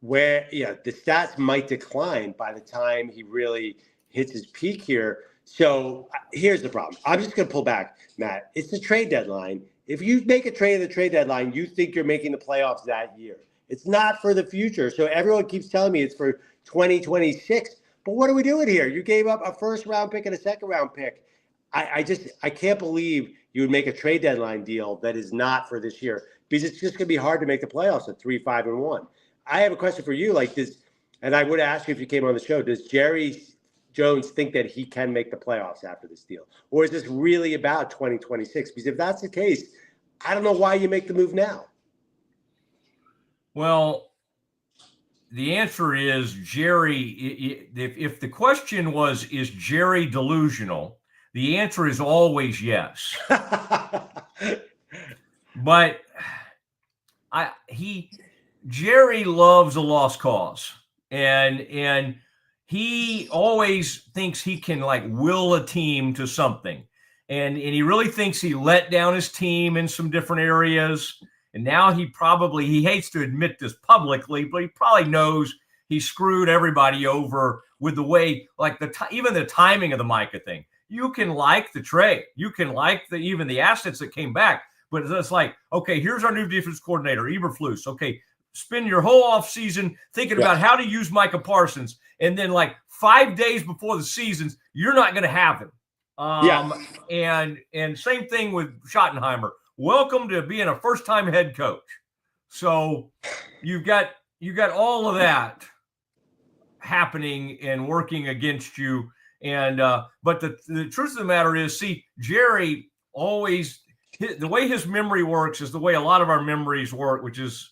where, the stats might decline by the time he really hits his peak here. So here's the problem. I'm just going to pull back, Matt. It's the trade deadline. If you make a trade at the trade deadline, you think you're making the playoffs that year. It's not for the future. So everyone keeps telling me it's for 2026. But what are we doing here? You gave up a first-round pick and a second-round pick. I can't believe you would make a trade deadline deal that is not for this year, because it's just going to be hard to make the playoffs at 3-5-1. I have a question for you, like this, and I would ask you if you came on the show. Does Jerry Jones think that he can make the playoffs after this deal, or is this really about 2026? Because if that's the case, I don't know why you make the move now. Well, the answer is Jerry. If the question was, is Jerry delusional? The answer is always yes. But Jerry loves a lost cause, and he always thinks he can like will a team to something, and he really thinks he let down his team in some different areas. And now he hates to admit this publicly, but he probably knows he screwed everybody over with the way, like even the timing of the Micah thing. You can like the trade, you can like even the assets that came back, but it's like, okay, here's our new defense coordinator, Eberflus. Okay, spend your whole offseason thinking about how to use Micah Parsons, and then like 5 days before the seasons, you're not going to have him. And same thing with Schottenheimer. Welcome to being a first-time head coach. So you've got all of that happening and working against you. And but the truth of the matter is, see, Jerry always, the way his memory works is the way a lot of our memories work, which is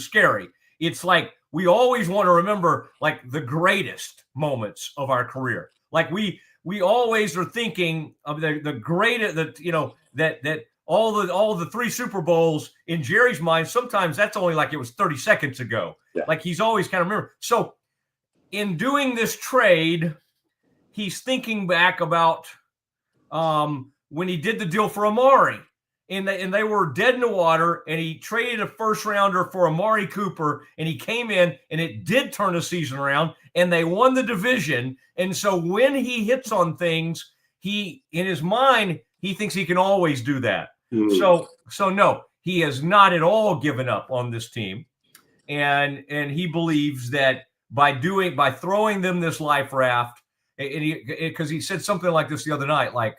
scary. It's like we always want to remember like the greatest moments of our career. Like we always are thinking of the greatest, that all the 3 Super Bowls in Jerry's mind. Sometimes that's only like it was 30 seconds ago. Yeah. Like he's always kind of remember. So in doing this trade, he's thinking back about when he did the deal for Amari, and they were dead in the water, and he traded a first rounder for Amari Cooper, and he came in, and it did turn the season around, and they won the division. And so when he hits on things, in his mind, he thinks he can always do that. Mm. So no, he has not at all given up on this team, and he believes that by throwing them this life raft, because he said something like this the other night, like,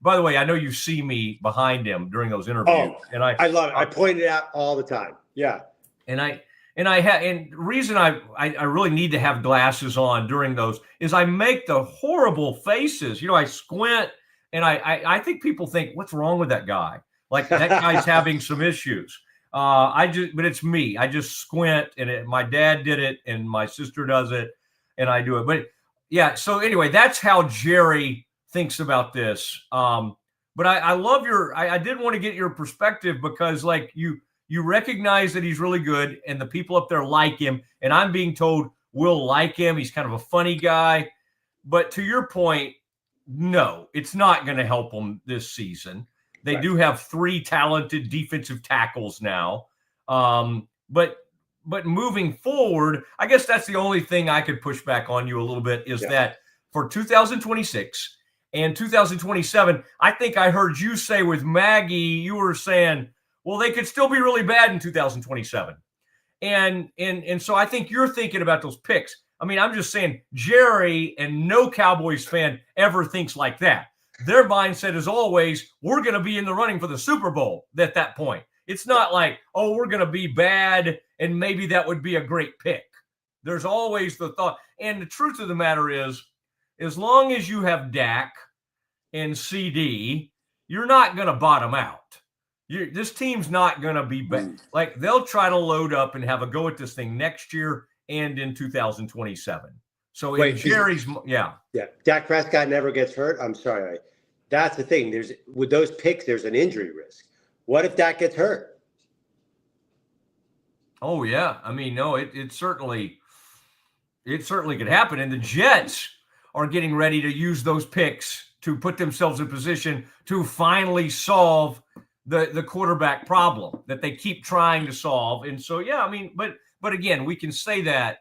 by the way, I know you see me behind him during those interviews, and I love it. I point it out all the time. Yeah. And the reason I really need to have glasses on during those is I make the horrible faces. I squint, and I think people think, what's wrong with that guy? Like that guy's having some issues. But it's me. I just squint, and my dad did it, and my sister does it, and I do it. But yeah. So anyway, that's how Jerry thinks about this. But I love I did want to get your perspective, because like you recognize that he's really good, and the people up there like him, and I'm being told we'll like him. He's kind of a funny guy. But to your point, no, it's not going to help them this season. They do have 3 talented defensive tackles now. But moving forward, I guess that's the only thing I could push back on you a little bit is that for 2026 and 2027, I think I heard you say with Maggie, you were saying, well, they could still be really bad in 2027. And so I think you're thinking about those picks. I mean, I'm just saying Jerry, and no Cowboys fan ever thinks like that. their mindset is always, we're going to be in the running for the Super Bowl at that point. It's not like, oh, we're going to be bad and maybe that would be a great pick. There's always the thought. And the truth of the matter is, as long as you have Dak and CD, you're not going to bottom out. This team's not going to be bad. Like, they'll try to load up and have a go at this thing next year and in 2027. So Wait, Jerry's, yeah. Dak Prescott never gets hurt. I'm sorry. That's the thing. With those picks, there's an injury risk. What if Dak gets hurt? Oh yeah. I mean, no, it certainly could happen. And the Jets are getting ready to use those picks to put themselves in position to finally solve the quarterback problem that they keep trying to solve. And so, yeah, I mean, but again, we can say that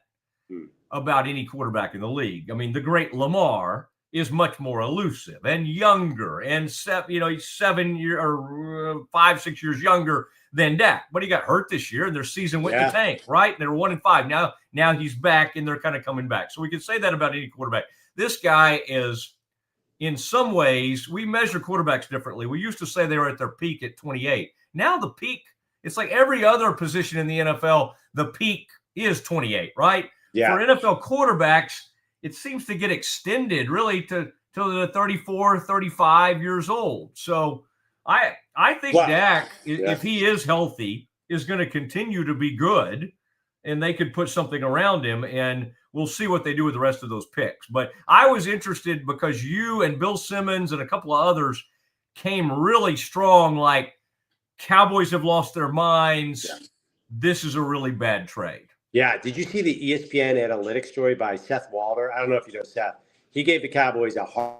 about any quarterback in the league. I mean, the great Lamar is much more elusive and younger, and he's 7 years or 5-6 years younger than Dak. But he got hurt this year, and their season went in the tank, right? And they're 1-5 now. He's back, and they're kind of coming back. So we can say that about any quarterback. This guy is, in some ways, we measure quarterbacks differently. We used to say they were at their peak at 28. Now the peak, it's like every other position in the NFL, the peak is 28, right? Yeah. For NFL quarterbacks, it seems to get extended really to the 34, 35 years old. So I think Dak, if he is healthy, is going to continue to be good, and they could put something around him, and we'll see what they do with the rest of those picks. But I was interested because you and Bill Simmons and a couple of others came really strong, like Cowboys have lost their minds. Yeah. This is a really bad trade. Yeah. Did you see the ESPN analytics story by Seth Walder? I don't know if you know Seth. He gave the Cowboys a hard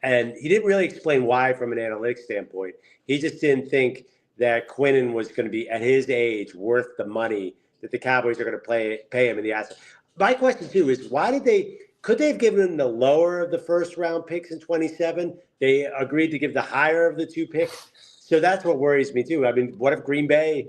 and he didn't really explain why from an analytics standpoint. He just didn't think that Quinnen was going to be, at his age, worth the money that the Cowboys are going to pay him in the asset. My question, too, is could they have given him the lower of the first-round picks in 27? They agreed to give the higher of the two picks. So that's what worries me, too. I mean, what if Green Bay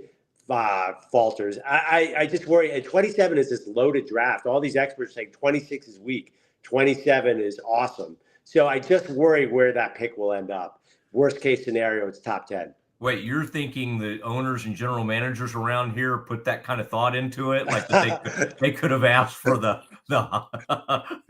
falters? I just worry. And 27 is this loaded draft. All these experts saying 26 is weak. 27 is awesome. So I just worry where that pick will end up. Worst case scenario, it's top 10. Wait, you're thinking the owners and general managers around here put that kind of thought into it, like that they could have asked for the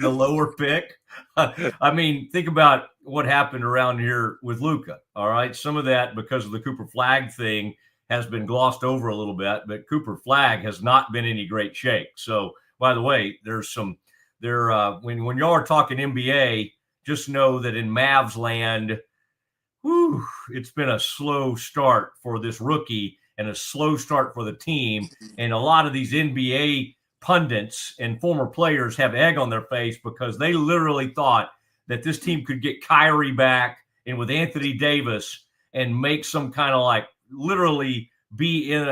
lower pick? I mean, think about what happened around here with Luka. All right, some of that because of the Cooper Flag thing has been glossed over a little bit, but Cooper Flag has not been in any great shape. So, by the way, when y'all are talking NBA, just know that in Mavs land, it's been a slow start for this rookie and a slow start for the team. And a lot of these NBA pundits and former players have egg on their face because they literally thought that this team could get Kyrie back and with Anthony Davis and make some kind of like literally be in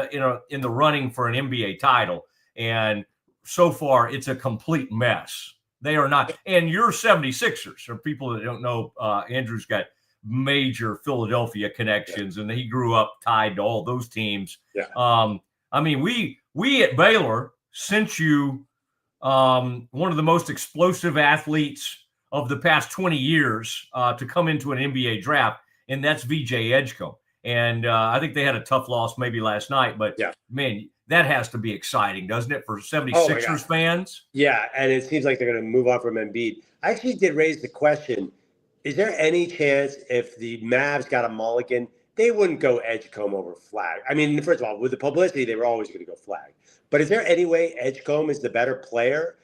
the running for an NBA title. And so far, it's a complete mess. They are not. And your 76ers, for people that don't know, Andrew's got major Philadelphia connections, and he grew up tied to all those teams. Yeah. I mean, we at Baylor sent you one of the most explosive athletes of the past 20 years to come into an NBA draft, and that's VJ Edgecombe. And I think they had a tough loss maybe last night, but man, that has to be exciting, doesn't it, for 76ers fans? Yeah, and it seems like they're going to move on from Embiid. I actually did raise the question, is there any chance if the Mavs got a mulligan, they wouldn't go Edgecombe over Flag? I mean, first of all, with the publicity, they were always going to go Flag. But is there any way Edgecombe is the better player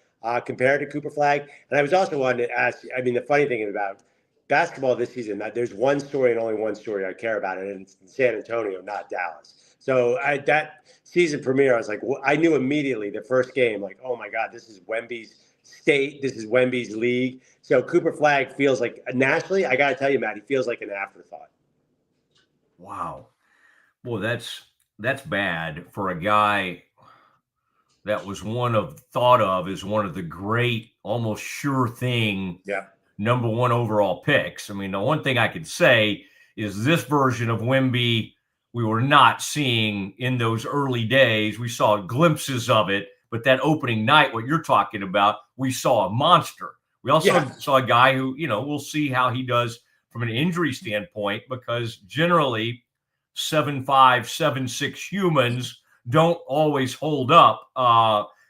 compared to Cooper Flag? And I was also wanting to ask, I mean, the funny thing about basketball this season, that there's one story and only one story I care about, and it's in San Antonio, not Dallas. So that season premiere, I was like, I knew immediately the first game, like, oh my God, this is Wemby's state. This is Wemby's league. So Cooper Flag feels like, nationally, I got to tell you, Matt, he feels like an afterthought. Wow. Well, that's bad for a guy that was thought of as one of the great, almost sure thing number one overall picks. I mean, the one thing I could say is this version of Wemby we were not seeing in those early days. We saw glimpses of it, but that opening night, what you're talking about, we saw a monster. We also saw a guy who, we'll see how he does from an injury standpoint, because generally 7'5", 7'6" humans don't always hold up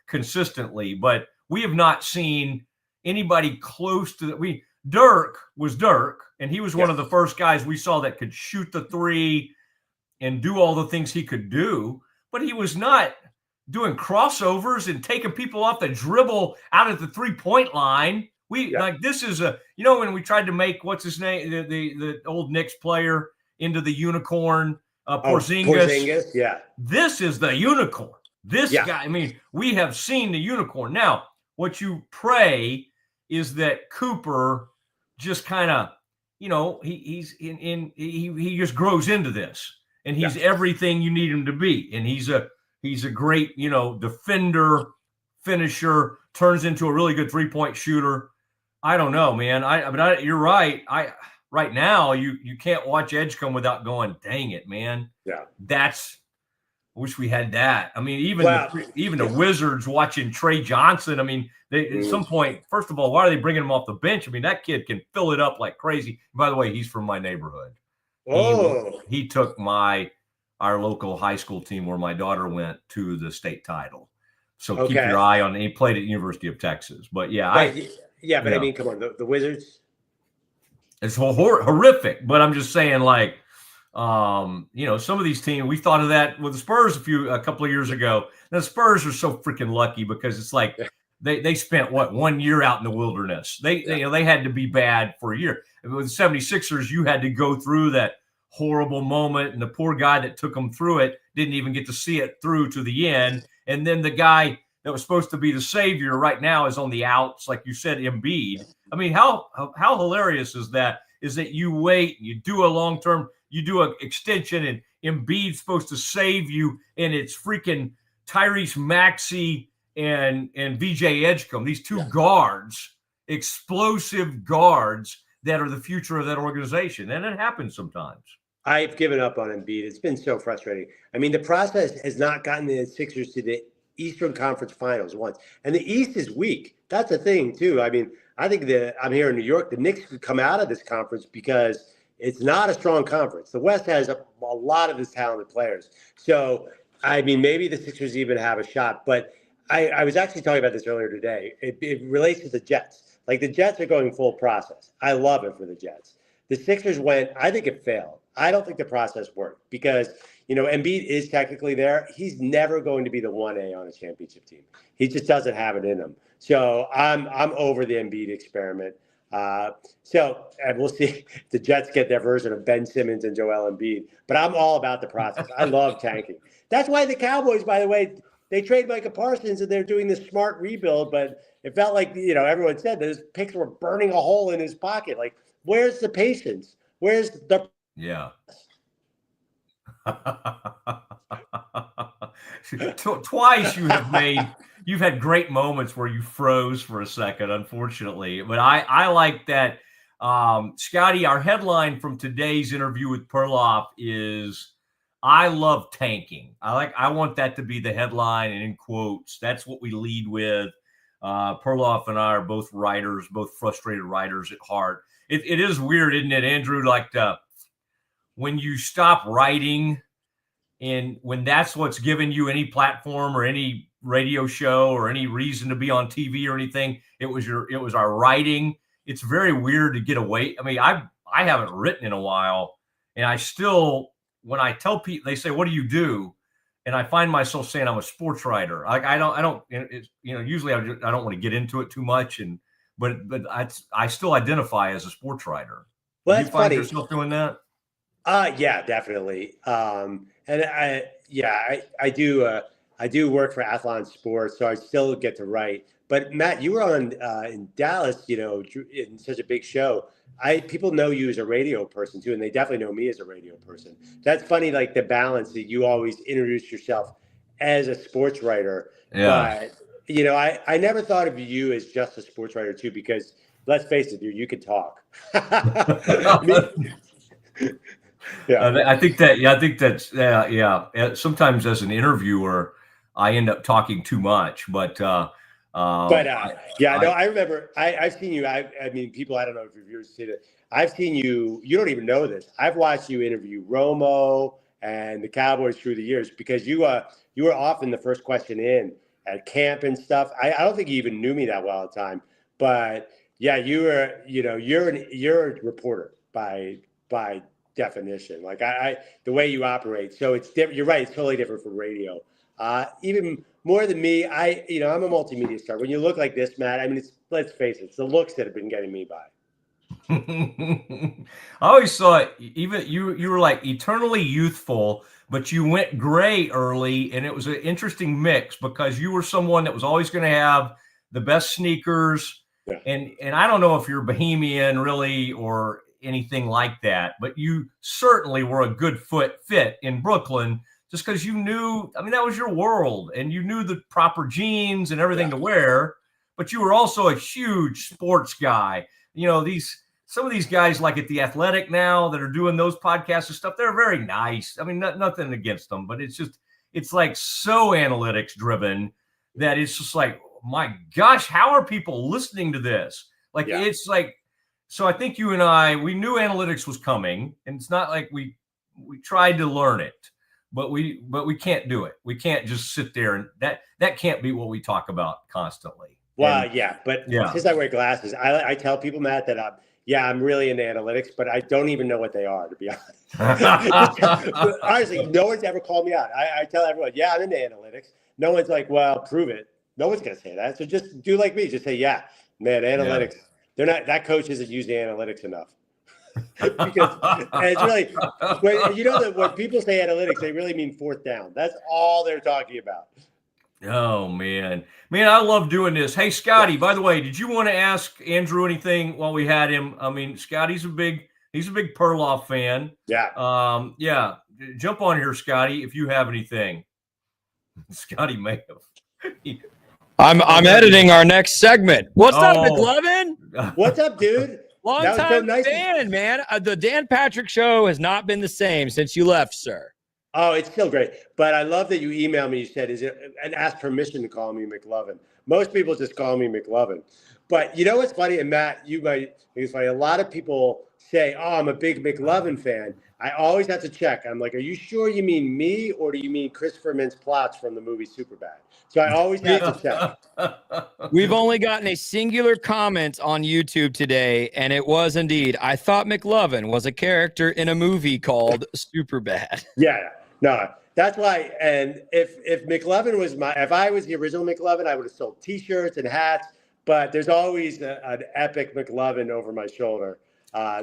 consistently. But we have not seen anybody close to that. Dirk was Dirk, and he was one of the first guys we saw that could shoot the three and do all the things he could do, but he was not doing crossovers and taking people off the dribble out at the 3-point line. This is when we tried to make, what's his name, the old Knicks player into the unicorn, Porzingis. Yeah. This is the unicorn. This guy, I mean, we have seen the unicorn. Now, what you pray is that Cooper just kind of, he just grows into this, and he's everything you need him to be. And he's a great, defender, finisher, turns into a really good 3-point shooter. I don't know, man. You're right. Right now you can't watch Edgecombe without going, dang it, man. Yeah. I wish we had that. I mean, even the Wizards watching Trey Johnson. I mean, at some point, first of all, why are they bringing him off the bench? I mean, that kid can fill it up like crazy. By the way, he's from my neighborhood. Oh, he took our local high school team where my daughter went to the state title. So keep your eye on. He played at University of Texas. But I mean, come on, the Wizards. It's horrific. But I'm just saying, some of these teams, we thought of that with the Spurs a couple of years ago. And the Spurs are so freaking lucky, because it's like they spent 1 year out in the wilderness. They had to be bad for a year. With the 76ers, you had to go through that horrible moment, and the poor guy that took them through it didn't even get to see it through to the end. And then the guy that was supposed to be the savior right now is on the outs, like you said, Embiid. I mean, how hilarious is that? Is that you wait, you do a long-term, you do an extension, and Embiid's supposed to save you, and it's freaking Tyrese Maxey and VJ Edgecombe, these two guards, explosive guards that are the future of that organization. And it happens sometimes. I've given up on Embiid. It's been so frustrating. I mean, the process has not gotten the Sixers to the Eastern Conference Finals once. And the East is weak. That's a thing, too. I mean, I think I'm here in New York. The Knicks could come out of this conference because it's not a strong conference. The West has a lot of these talented players. So, I mean, maybe the Sixers even have a shot. But I was actually talking about this earlier today. It relates to the Jets. Like, the Jets are going full process. I love it for the Jets. The Sixers I think it failed. I don't think the process worked because, Embiid is technically there. He's never going to be the 1A on a championship team. He just doesn't have it in him. So I'm over the Embiid experiment. And we'll see if the Jets get their version of Ben Simmons and Joel Embiid. But I'm all about the process. I love tanking. That's why the Cowboys, by the way, they trade Micah Parsons and they're doing this smart rebuild. But it felt like, everyone said those picks were burning a hole in his pocket. Like, where's the patience? Where's the – Yeah. Twice you've had great moments where you froze for a second, unfortunately. But I like that. Scotty, our headline from today's interview with Perloff is I love tanking. I want that to be the headline and in quotes. That's what we lead with. Perloff and I are both writers, both frustrated writers at heart. It is weird, isn't it, Andrew? When you stop writing and when that's what's given you any platform or any radio show or any reason to be on TV or anything, it was our writing. It's very weird to get away. I mean, I haven't written in a while, and I still, when I tell people, they say, "What do you do?" And I find myself saying I'm a sports writer. Usually I don't want to get into it too much, but I still identify as a sports writer. Well, do you find yourself doing that? Yeah, definitely. I do work for Athlon Sports, so I still get to write. But Matt, you were on in Dallas, in such a big show. People know you as a radio person too, and they definitely know me as a radio person. That's funny, like the balance that you always introduce yourself as a sports writer. Yeah. But I never thought of you as just a sports writer too, because let's face it, dude, you can talk. Yeah, I think that's sometimes as an interviewer, I end up talking too much, but I remember. I've seen you. I mean, people. I don't know if you've seen it. I've seen you. You don't even know this. I've watched you interview Romo and the Cowboys through the years because you were often the first question in at camp and stuff. I don't think you even knew me that well at the time, but yeah, you were. You're a reporter by definition. Like the way you operate. So it's different. You're right. It's totally different from radio. Even more than me, I'm a multimedia star. When you look like this, Matt, I mean, let's face it, it's the looks that have been getting me by. I always thought even you were like eternally youthful, but you went gray early, and it was an interesting mix because you were someone that was always going to have the best sneakers, and I don't know if you're bohemian really or anything like that, but you certainly were a good fit in Brooklyn just because you knew, I mean, that was your world, and you knew the proper jeans and everything to wear, but you were also a huge sports guy. Some of these guys like at The Athletic now that are doing those podcasts and stuff, they're very nice. I mean, nothing against them, but it's like so analytics driven that it's just like, my gosh, how are people listening to this? It's like, so I think you and I, we knew analytics was coming, and it's not like we tried to learn it, but we can't do it. We can't just sit there, and that can't be what we talk about constantly. Well, since I wear glasses, I tell people, Matt, that I'm really into analytics, but I don't even know what they are, to be honest. Honestly, no one's ever called me out. I tell everyone, I'm into analytics. No one's like, well, prove it. No one's going to say that. So just do like me. Just say, man, analytics. Yeah. They're not. That coach isn't using analytics enough. Because it's really, when people say analytics, they really mean fourth down. That's all they're talking about. Oh, man, I love doing this. Hey, Scotty, by the way, did you want to ask Andrew anything while we had him? I mean, Scotty's a big Perloff fan. Yeah. Jump on here, Scotty, if you have anything. Scotty may have. I'm editing our next segment. What's up, McLovin? What's up, dude? Long time fan, man. The Dan Patrick Show has not been the same since you left, sir. Oh, it's still great. But I love that you emailed me. You said, and asked permission to call me McLovin. Most people just call me McLovin. But you know what's funny? And Matt, you might think it's funny. A lot of people say, oh, I'm a big McLovin fan. I always have to check. I'm like, are you sure you mean me, or do you mean Christopher Mintz-Plasse from the movie Superbad? So I always have to check. We've only gotten a singular comment on YouTube today, and it was indeed, I thought McLovin was a character in a movie called Superbad. Yeah, no, that's why. And if McLovin was if I was the original McLovin, I would have sold T-shirts and hats. But there's always an epic McLovin over my shoulder.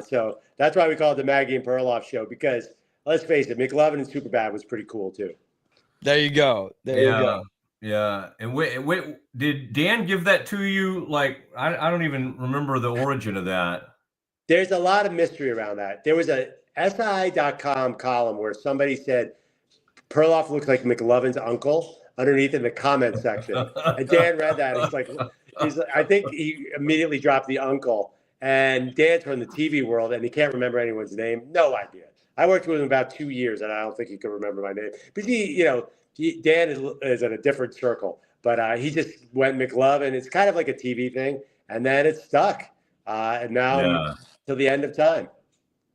So that's why we call it the Maggie and Perloff Show, because let's face it, McLovin and Superbad was pretty cool too. There you go. There you go. Yeah. And wait, did Dan give that to you? Like, I don't even remember the origin of that. There's a lot of mystery around that. There was a SI.com column where somebody said Perloff looks like McLovin's uncle underneath in the comment section. And Dan read that. I think he immediately dropped the uncle. And Dan's from the TV world, and he can't remember anyone's name. No idea. I worked with him about 2 years, and I don't think he could remember my name. But Dan is in a different circle. But he just went McLovin. It's kind of like a TV thing, and then it stuck. And now till the end of time.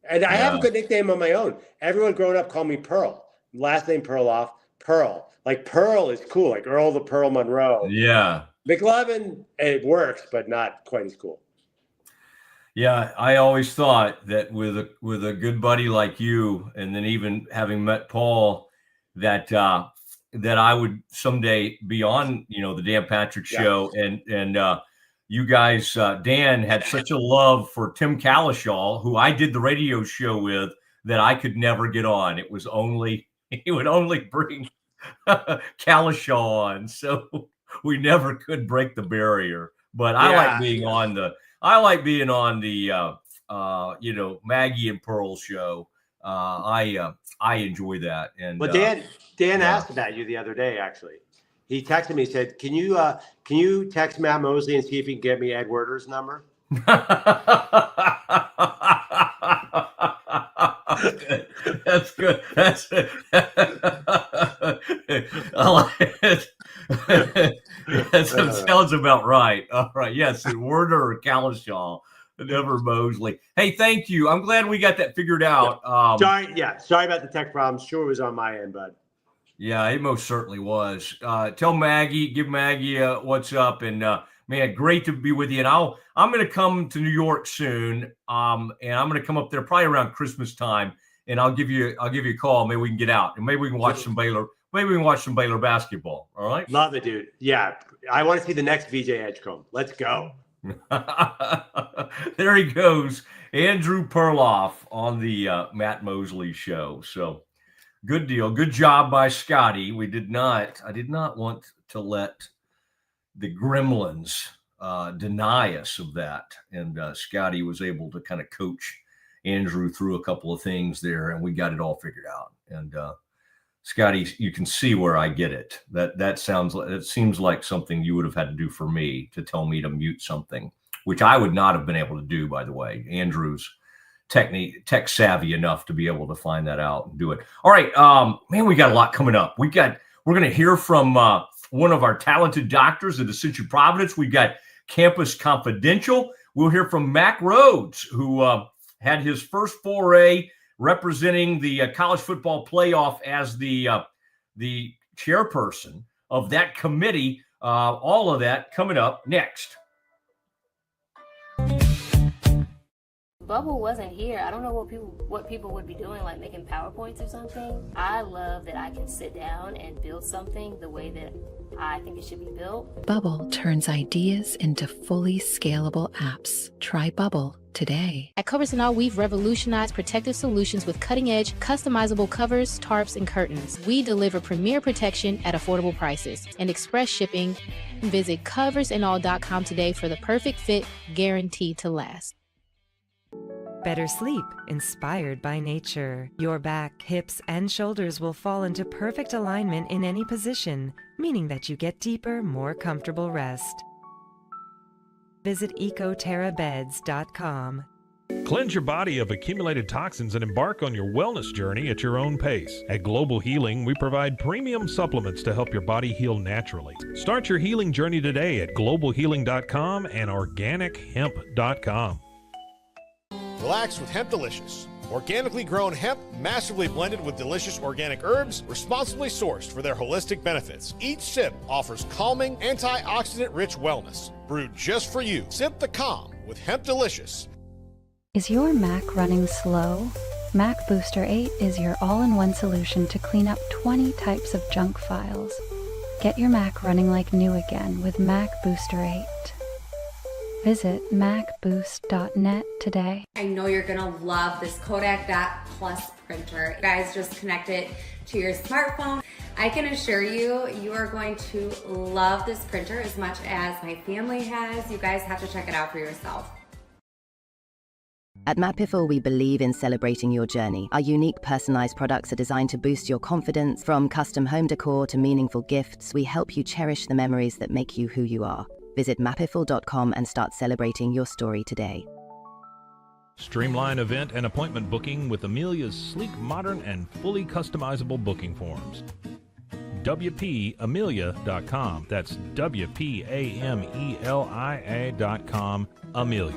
And I have a good nickname on my own. Everyone growing up called me Pearl. Last name Perloff, Pearl. Like Pearl is cool, like Earl the Pearl Monroe. Yeah. McLovin, it works, but not quite as cool. Yeah, I always thought that with a good buddy like you, and then even having met Paul, that I would someday be on, the Dan Patrick Show, and you guys, Dan had such a love for Tim Calishaw, who I did the radio show with, that I could never get on. He would only bring Calishaw on, so we never could break the barrier. But I like being on the. I like being on the, Maggie and Pearl show. I enjoy that. And Dan asked about you the other day. Actually, he texted me. He said, "Can you text Matt Mosley and see if he can get me Ed Werder's number?" That's good. I like it. That sounds about right. All right. Yes, Werner or Calishaw, never Mosley. Hey, thank you. I'm glad we got that figured out. Sorry about the tech problems. Sure, it was on my end, bud. Yeah, it most certainly was. Tell Maggie, give Maggie what's up, and man, great to be with you. And I'm going to come to New York soon, and I'm going to come up there probably around Christmas time, and I'll give you a call. Maybe we can get out, and maybe we can watch some Baylor. Maybe we can watch some Baylor basketball. All right. Love it, dude. Yeah, I want to see the next VJ Edgecombe. Let's go. There he goes, Andrew Perloff on the Matt Mosley show. So good deal. Good job by Scotty. I did not want to let the gremlins deny us of that. And Scotty was able to kind of coach Andrew through a couple of things there, and we got it all figured out. And Scotty, you can see where I get it. It seems like something you would have had to do for me, to tell me to mute something, which I would not have been able to do, by the way. Andrew's tech savvy enough to be able to find that out and do it. All right, man, we got a lot coming up. We're going to hear from one of our talented doctors at Ascension Providence. We got Campus Confidential. We'll hear from Mac Rhodes, who had his first foray representing the college football playoff as the chairperson of that committee. All of that coming up next. Bubble wasn't here. I don't know what people would be doing, like making PowerPoints or something. I love that I can sit down and build something the way that I think it should be built. Bubble turns ideas into fully scalable apps. Try Bubble today. At Coversonal, we've revolutionized protective solutions with cutting-edge, customizable covers, tarps, and curtains. We deliver premier protection at affordable prices and express shipping. Visit coversandall.com today for the perfect fit, guaranteed to last. Better sleep, inspired by nature. Your back, hips, and shoulders will fall into perfect alignment in any position, meaning that you get deeper, more comfortable rest. Visit ecoterrabeds.com. Cleanse your body of accumulated toxins and embark on your wellness journey at your own pace. At Global Healing, we provide premium supplements to help your body heal naturally. Start your healing journey today at globalhealing.com and organichemp.com. Relax with Hemp Delicious. Organically grown hemp, massively blended with delicious organic herbs, responsibly sourced for their holistic benefits. Each sip offers calming, antioxidant-rich wellness. Brewed just for you. Sip the calm with Hemp Delicious. Is your Mac running slow? Mac Booster 8 is your all-in-one solution to clean up 20 types of junk files. Get your Mac running like new again with Mac Booster 8. Visit macboost.net today. I know you're gonna love this Kodak Dot Plus printer. You guys just connect it to your smartphone. I can assure you, you are going to love this printer as much as my family has. You guys have to check it out for yourself. At Matt Piffle, we believe in celebrating your journey. Our unique personalized products are designed to boost your confidence. From custom home decor to meaningful gifts, we help you cherish the memories that make you who you are. Visit mappiffle.com and start celebrating your story today. Streamline event and appointment booking with Amelia's sleek, modern, and fully customizable booking forms. WPAmelia.com. That's WPAMELIA.com. Amelia.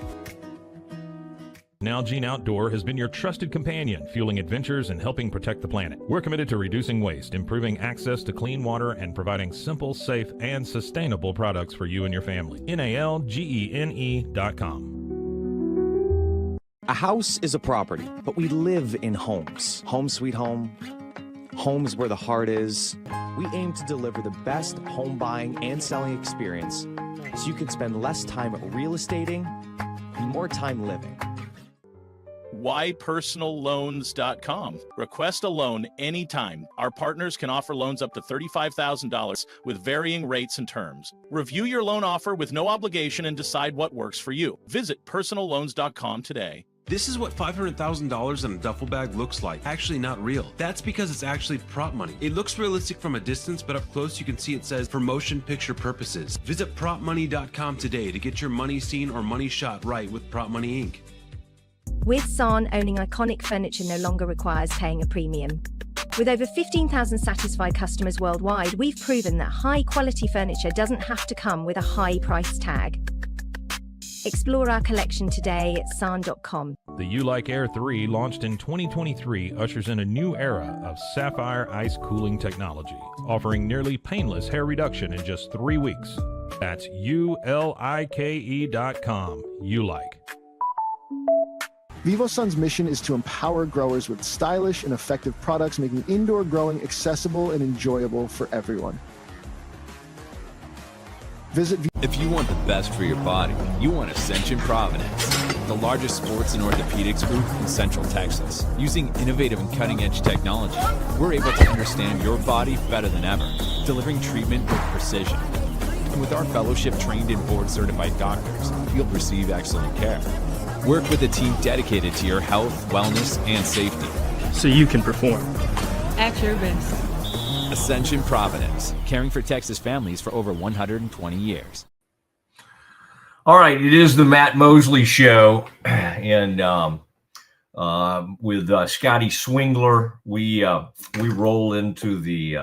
Nalgene Outdoor has been your trusted companion, fueling adventures and helping protect the planet. We're committed to reducing waste, improving access to clean water, and providing simple, safe, and sustainable products for you and your family. NALGENE.com. A house is a property, but we live in homes. Home sweet home. Homes where the heart is. We aim to deliver the best home buying and selling experience so you can spend less time real estating and more time living. WhyPersonalLoans.com. Request a loan anytime. Our partners can offer loans up to $35,000 with varying rates and terms. Review your loan offer with no obligation and decide what works for you. Visit PersonalLoans.com today. This is what $500,000 in a duffel bag looks like. Actually not real. That's because it's actually prop money. It looks realistic from a distance, but up close you can see it says for motion picture purposes. Visit PropMoney.com today to get your money seen or money shot right with Prop Money Inc. With San, owning iconic furniture no longer requires paying a premium. With over 15,000 satisfied customers worldwide, we've proven that high-quality furniture doesn't have to come with a high price tag. Explore our collection today at san.com. The U-Like Air 3, launched in 2023, ushers in a new era of sapphire ice cooling technology, offering nearly painless hair reduction in just 3 weeks. That's ulike.com. U-Like. VivoSun's mission is to empower growers with stylish and effective products, making indoor growing accessible and enjoyable for everyone. If you want the best for your body, you want Ascension Providence, the largest sports and orthopedics group in Central Texas. Using innovative and cutting-edge technology, we're able to understand your body better than ever, delivering treatment with precision. And with our fellowship-trained and board-certified doctors, you'll receive excellent care. Work with a team dedicated to your health, wellness, and safety. So you can perform. At your best. Ascension Providence, caring for Texas families for over 120 years. All right, it is the Matt Mosley Show, and with Scotty Swingler, we roll into the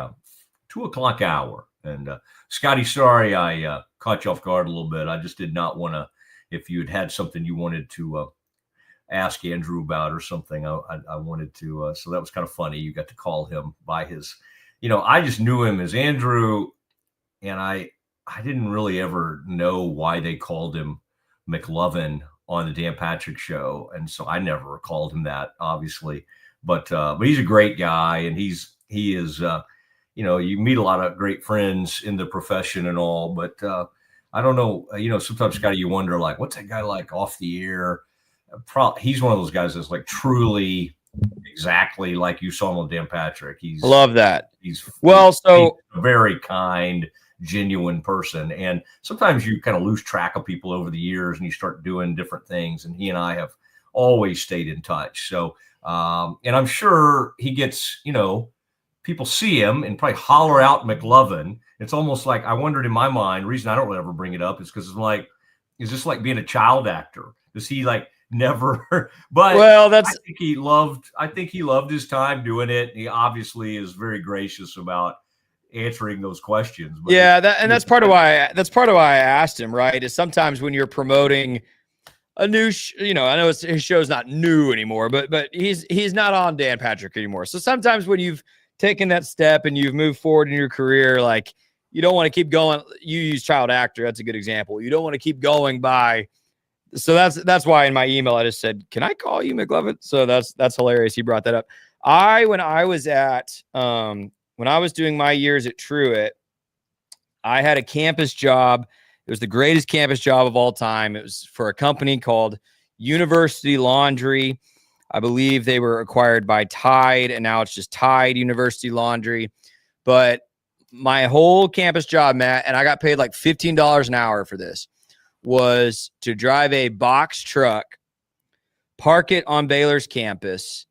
2 o'clock hour. And Scotty, sorry I caught you off guard a little bit. I just did not want to. If you had something you wanted to ask Andrew about or something, I wanted to. So that was kind of funny. You got to call him by his. I just knew him as Andrew, and I didn't really ever know why they called him McLovin on the Dan Patrick Show, and so I never called him that, obviously. But he's a great guy, and he is. You meet a lot of great friends in the profession and all, but I don't know. Sometimes, Scotty, you wonder, like, what's that guy like off the air? He's one of those guys that's like truly. Exactly like you saw him with Dan Patrick. Love that. He's a very kind, genuine person. And sometimes you kind of lose track of people over the years and you start doing different things. And he and I have always stayed in touch. So, and I'm sure he gets, people see him and probably holler out McLovin. It's almost like, I wondered in my mind, the reason I don't ever bring it up is because it's like, is this like being a child actor? Does he like, never, but I think he loved his time doing it. He obviously is very gracious about answering those questions. But that's part of why I asked him, right? Is sometimes when you're promoting a new, I know his show's not new anymore, but he's not on Dan Patrick anymore. So sometimes when you've taken that step and you've moved forward in your career, like you don't want to keep going. You use child actor. That's a good example. You don't want to keep going by. So that's why in my email I just said, "Can I call you McLovin?" So that's hilarious. He brought that up. When I was doing my years at Truett, I had a campus job. It was the greatest campus job of all time. It was for a company called University Laundry. I believe they were acquired by Tide, and now it's just Tide University Laundry. But my whole campus job, Matt, and I got paid like $15 an hour for this, was to drive a box truck, park it on Baylor's campus,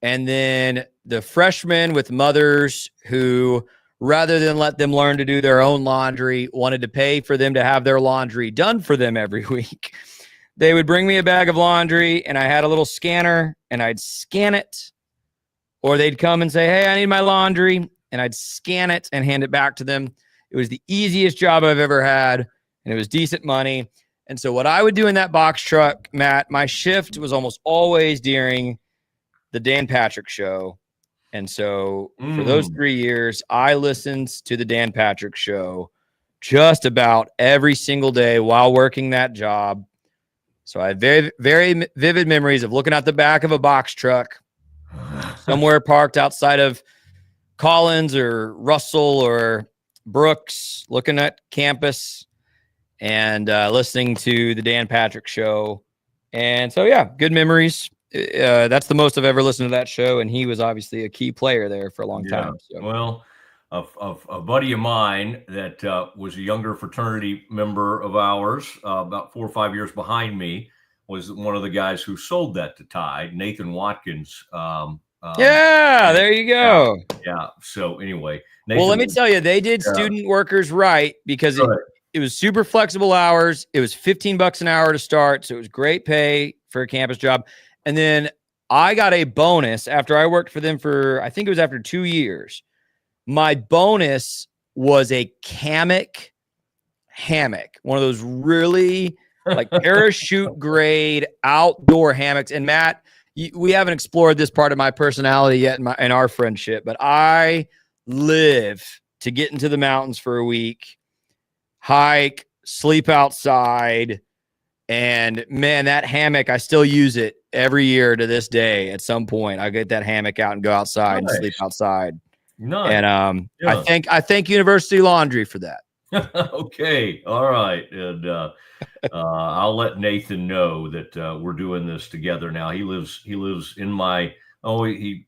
and then the freshmen with mothers who, rather than let them learn to do their own laundry, wanted to pay for them to have their laundry done for them every week. They would bring me a bag of laundry, and I had a little scanner, and I'd scan it, or they'd come and say, "Hey, I need my laundry," and I'd scan it and hand it back to them. It was the easiest job I've ever had. And it was decent money. And so what I would do in that box truck, Matt, my shift was almost always during the Dan Patrick Show. And so for those 3 years, I listened to the Dan Patrick Show just about every single day while working that job. So I have very, very vivid memories of looking out the back of a box truck somewhere parked outside of Collins or Russell or Brooks, looking at campus and listening to the Dan Patrick Show. And so, good memories. That's the most I've ever listened to that show. And he was obviously a key player there for a long time. So. Well, a buddy of mine that was a younger fraternity member of ours, about 4 or 5 years behind me, was one of the guys who sold that to Tide, Nathan Watkins. There you go. Yeah. So anyway. Nathan, let me tell you, they did student workers right because it was super flexible hours. It was $15 an hour to start. So it was great pay for a campus job. And then I got a bonus after I worked for them for, I think it was after 2 years. My bonus was a Kamek hammock, one of those really like parachute grade outdoor hammocks. And Matt, we haven't explored this part of my personality yet in our friendship, but I live to get into the mountains for a week, hike, sleep outside. And man, that hammock, I still use it every year to this day. At some point, I get that hammock out and go outside and sleep outside. Nice. And Yeah. I thank University Laundry for that. Okay. All right. And I'll let Nathan know that we're doing this together now. He lives in my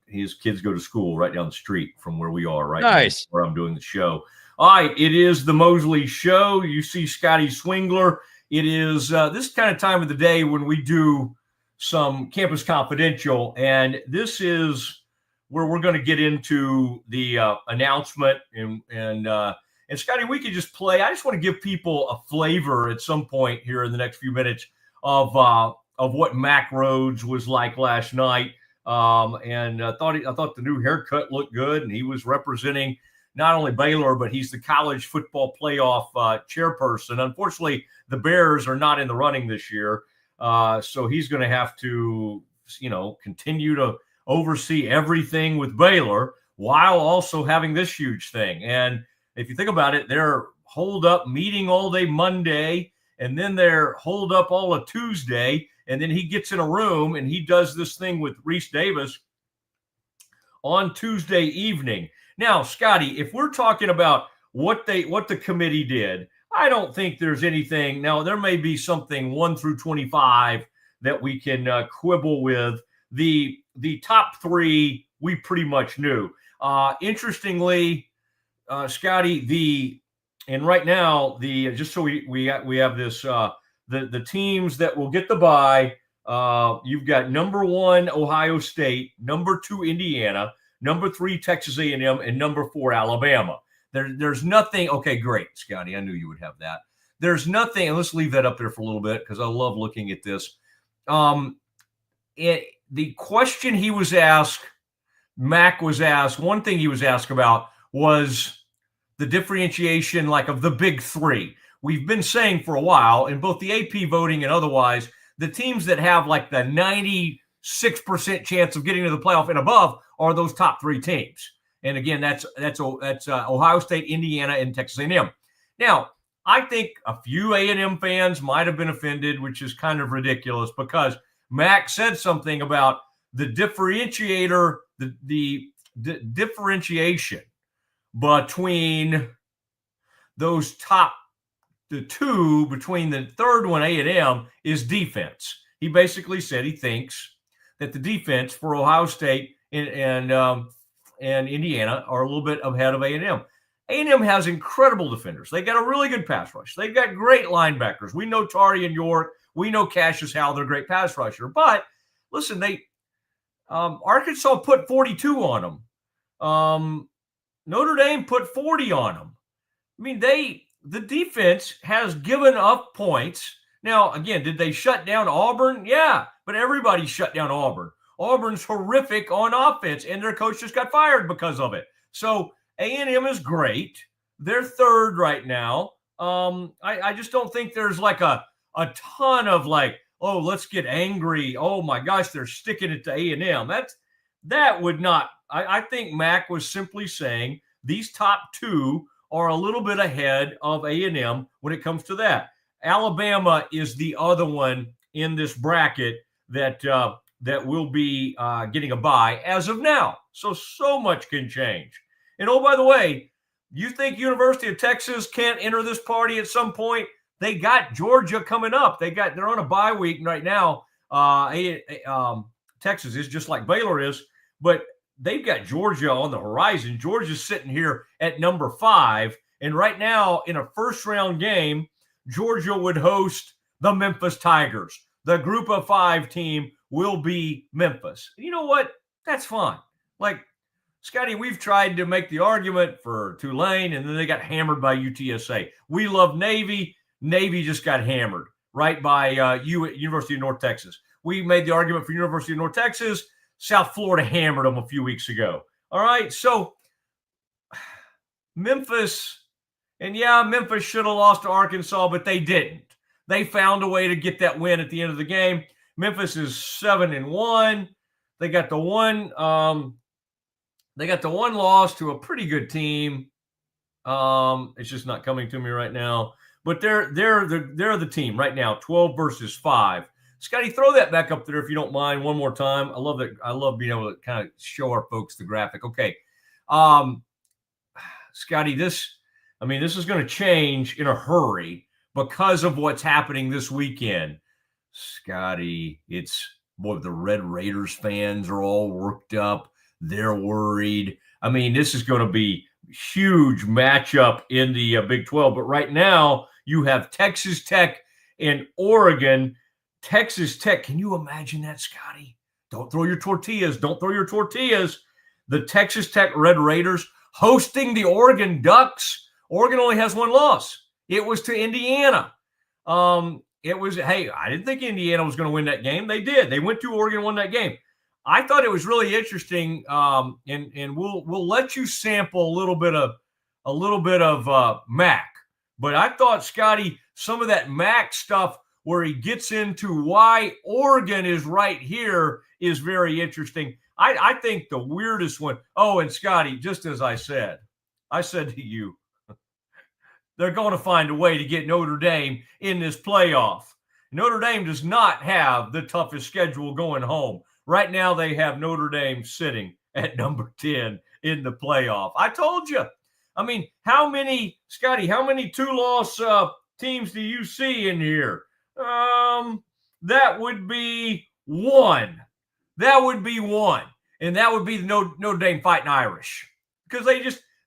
his kids go to school right down the street from where we are right Nice. now, where I'm doing the show. All right, it is the Mosley Show. You see Scotty Swingler. It is this kind of time of the day when we do some Campus Confidential, and this is where we're going to get into the announcement and Scotty, we could just play. I just want to give people a flavor at some point here in the next few minutes of what Mack Rhodes was like last night. And I thought the new haircut looked good, and he was representing not only Baylor, but he's the college football playoff chairperson. Unfortunately, the Bears are not in the running this year, so he's going to have to, continue to oversee everything with Baylor while also having this huge thing. And if you think about it, they're holed up meeting all day Monday, and then they're holed up all of Tuesday, and then he gets in a room and he does this thing with Reese Davis on Tuesday evening. Now, Scotty, if we're talking about what the committee did, I don't think there's anything. Now, there may be something 1 through 25 that we can quibble with. The top 3 we pretty much knew. Interestingly, Scotty, and right now just so we have this the teams that will get the bye. You've got number 1 Ohio State, number 2 Indiana, number 3 Texas A&M, and number 4 Alabama. There's nothing. Okay, great, Scotty. I knew you would have that. There's nothing, and let's leave that up there for a little bit because I love looking at this. The question he was asked, Mack was asked. One thing he was asked about was the differentiation, like of the big 3. We've been saying for a while in both the AP voting and otherwise, the teams that have like the 96% chance of getting to the playoff and above are those top 3 teams. And again, that's Ohio State, Indiana, and Texas A&M. Now, I think a few A&M fans might have been offended, which is kind of ridiculous because Mack said something about the differentiator, the differentiation between those the 2 between the third one, A&M, is defense. He basically said he thinks that the defense for Ohio State and Indiana are a little bit ahead of A&M. A&M has incredible defenders. They got a really good pass rush. They've got great linebackers. We know Tari and York. We know Cassius Howell. They're a great pass rusher. But listen, Arkansas put 42 on them. Notre Dame put 40 on them. I mean, the defense has given up points. Now, again, did they shut down Auburn? Yeah, but everybody shut down Auburn. Auburn's horrific on offense, and their coach just got fired because of it. So A&M is great. They're third right now. I just don't think there's like a ton of like, oh, let's get angry. Oh my gosh, they're sticking it to A&M. That would not. I think Mack was simply saying these top 2 are a little bit ahead of A&M when it comes to that. Alabama is the other one in this bracket that will be getting a bye as of now. So much can change. And oh, by the way, you think University of Texas can't enter this party at some point? They got Georgia coming up. They're on a bye week right now. Texas is just like Baylor is, but they've got Georgia on the horizon. Georgia's sitting here at number 5. And right now, in a first-round game, Georgia would host the Memphis Tigers. The group of 5 team will be Memphis. You know what? That's fine. Like, Scotty, we've tried to make the argument for Tulane, and then they got hammered by UTSA. We love Navy. Navy just got hammered right by University of North Texas. we made the argument for University of North Texas. South Florida hammered them a few weeks ago. All right, so Memphis, and yeah, Memphis should have lost to Arkansas, but they didn't. They found a way to get that win at the end of the game. Memphis is 7-1. They got the one. They got the one loss to a pretty good team. It's just not coming to me right now. But they're the team right now. 12 versus 5. Scotty, throw that back up there if you don't mind one more time. I love that. I love being able to kind of show our folks the graphic. Okay, Scotty, this is going to change in a hurry because of what's happening this weekend. Scotty, the Red Raiders fans are all worked up. They're worried. I mean, this is going to be huge matchup in the Big 12. But right now, you have Texas Tech and Oregon. Texas Tech, can you imagine that, Scotty? Don't throw your tortillas. Don't throw your tortillas. The Texas Tech Red Raiders hosting the Oregon Ducks. Oregon only has one loss. It was to Indiana. I didn't think Indiana was going to win that game. They did. They went to Oregon and won that game. I thought it was really interesting, and we'll let you sample a little bit of Mac. But I thought, Scotty, some of that Mac stuff where he gets into why Oregon is right here is very interesting. I think the weirdest one. Oh, and Scotty, just as I said to you, they're going to find a way to get Notre Dame in this playoff. Notre Dame does not have the toughest schedule going home. Right now, they have Notre Dame sitting at number 10 in the playoff. I told you. I mean, how many two-loss teams do you see in here? That would be one. That would be one. And that would be the Notre Dame Fighting Irish. Because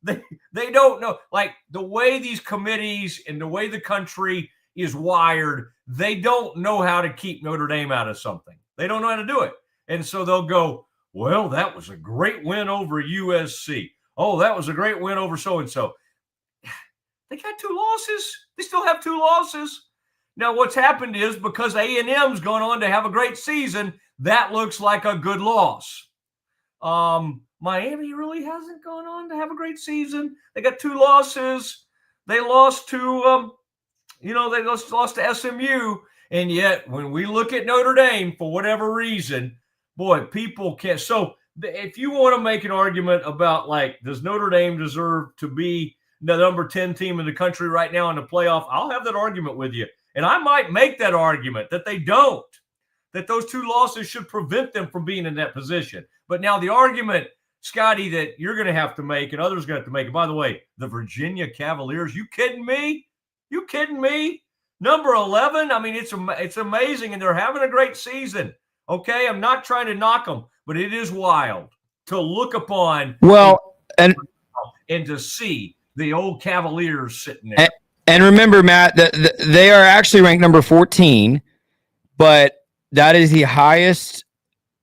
they don't know. Like, the way these committees and the way the country is wired, they don't know how to keep Notre Dame out of something. They don't know how to do it. And so they'll go, well, that was a great win over USC. Oh, that was a great win over so-and-so. They got 2 losses. They still have 2 losses. Now, what's happened is because A&M's gone on to have a great season, that looks like a good loss. Miami really hasn't gone on to have a great season. They got 2 losses. They lost to, they lost to SMU. And yet, when we look at Notre Dame, for whatever reason, boy, people can't. So if you want to make an argument about, like, does Notre Dame deserve to be the number 10 team in the country right now in the playoff, I'll have that argument with you. And I might make that argument that they don't, that those 2 losses should prevent them from being in that position. But now the argument, Scotty, that you're going to have to make and others are going to have to make, and by the way, the Virginia Cavaliers, you kidding me? You kidding me? Number 11? I mean, it's amazing, and they're having a great season. Okay, I'm not trying to knock them, but it is wild to look upon and to see the old Cavaliers sitting there. And remember, Matt, that they are actually ranked number 14, but that is the highest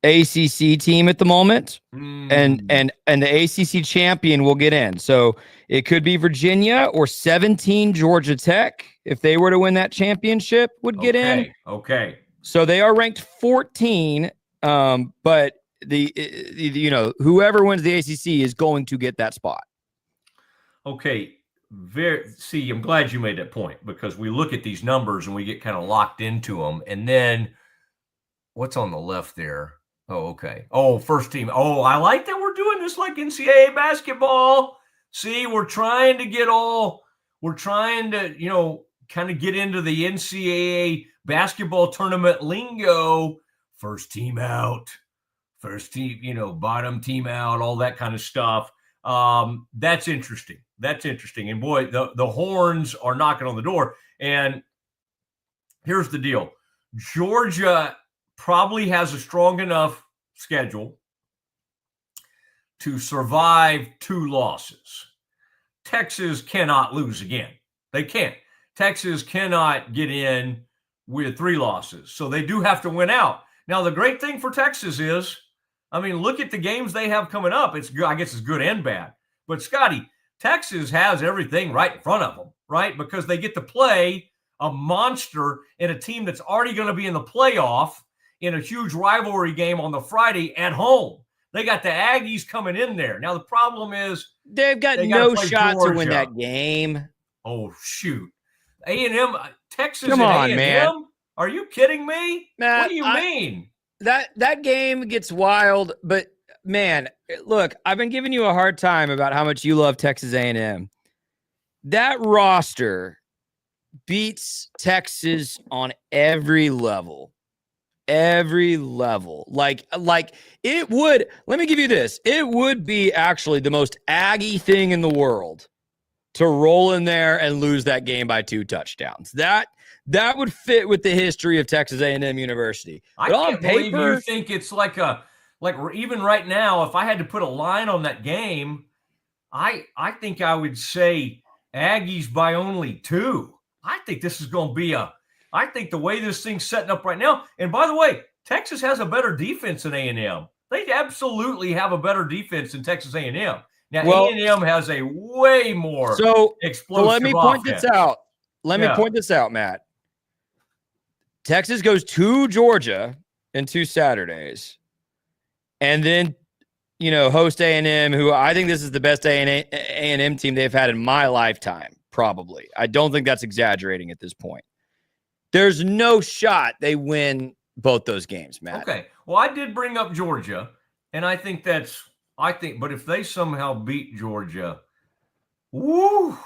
ACC team at the moment, and the ACC champion will get in. So it could be Virginia or 17 Georgia Tech if they were to win that championship would get in. Okay. So they are ranked 14, but whoever wins the ACC is going to get that spot. Okay. I'm glad you made that point, because we look at these numbers and we get kind of locked into them. And then what's on the left there? Oh, okay. Oh, first team. Oh, I like that we're doing this like NCAA basketball. See, we're trying to kind of get into the NCAA basketball tournament lingo. First team out, first team, bottom team out, all that kind of stuff. That's interesting. And boy, the horns are knocking on the door. And here's the deal. Georgia probably has a strong enough schedule to survive 2 losses. Texas cannot lose again. They can't. Texas cannot get in with 3 losses. So they do have to win out. Now, the great thing for Texas is, look at the games they have coming up. I guess it's good and bad. But, Scotty, Texas has everything right in front of them, right? Because they get to play a monster in a team that's already going to be in the playoff. in a huge rivalry game on the Friday at home. They got the Aggies coming in there. Now, the problem is they've got they no play shot Georgia to win that game. Oh, shoot. A&M, Texas Come and on, A&M? man. Are you kidding me? Matt, what do you mean? That game gets wild, but man, look, I've been giving you a hard time about how much you love Texas A&M. That roster beats Texas on every level. Every level. Like it would, let me give you this. It would be actually the most Aggie thing in the world to roll in there and lose that game by 2 touchdowns. That would fit with the history of Texas A&M University. I But can't on paper, believe you think it's like even right now, if I had to put a line on that game, I think I would say Aggies by only 2. I think this is going to be I think the way this thing's setting up right now, and by the way, Texas has a better defense than A&M. They absolutely have a better defense than Texas A&M. Now, A&M has a way more explosive so let me point offense. this out. Let me point this out, Matt. Texas goes to Georgia in 2 Saturdays, and then host A&M, who I think this is the best A&M team they've had in my lifetime. Probably, I don't think that's exaggerating at this point. There's no shot they win both those games, Matt. Okay. Well, I did bring up Georgia, and I think, but if they somehow beat Georgia, woo,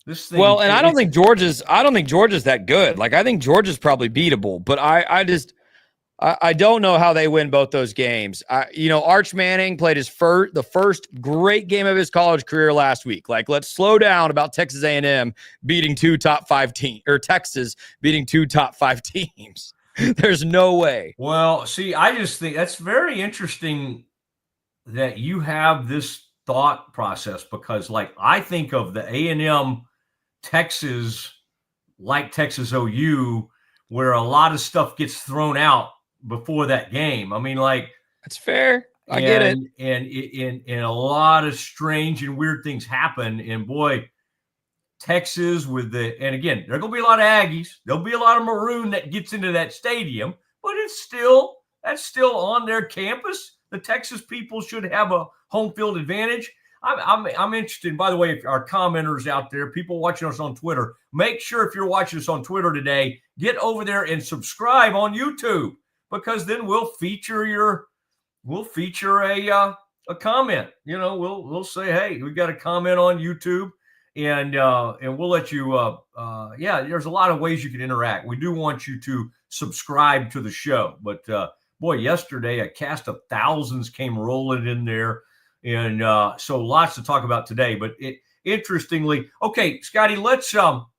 this thing. Well, and I don't think Georgia's that good. Like, I think Georgia's probably beatable, but I don't know how they win both those games. Arch Manning played the first great game of his college career last week. Like, let's slow down about Texas A&M beating 2 top 5 teams, or Texas beating 2 top 5 teams. There's no way. Well, see, I just think that's very interesting that you have this thought process, because I think of the A&M Texas, like Texas OU, where a lot of stuff gets thrown out before that game. I mean, that's fair. I get it. And a lot of strange and weird things happen. And boy, Texas and again, there's going to be a lot of Aggies. There'll be a lot of Maroon that gets into that stadium, but that's still on their campus. The Texas people should have a home field advantage. I'm interested, by the way, if our commenters out there, people watching us on Twitter, make sure if you're watching us on Twitter today, get over there and subscribe on YouTube, because then we'll feature a comment. We'll say, hey, we got a comment on YouTube, and we'll let you. There's a lot of ways you can interact. We do want you to subscribe to the show, but boy, yesterday a cast of thousands came rolling in there. And so lots to talk about today. But interestingly, okay, Scotty, let's tell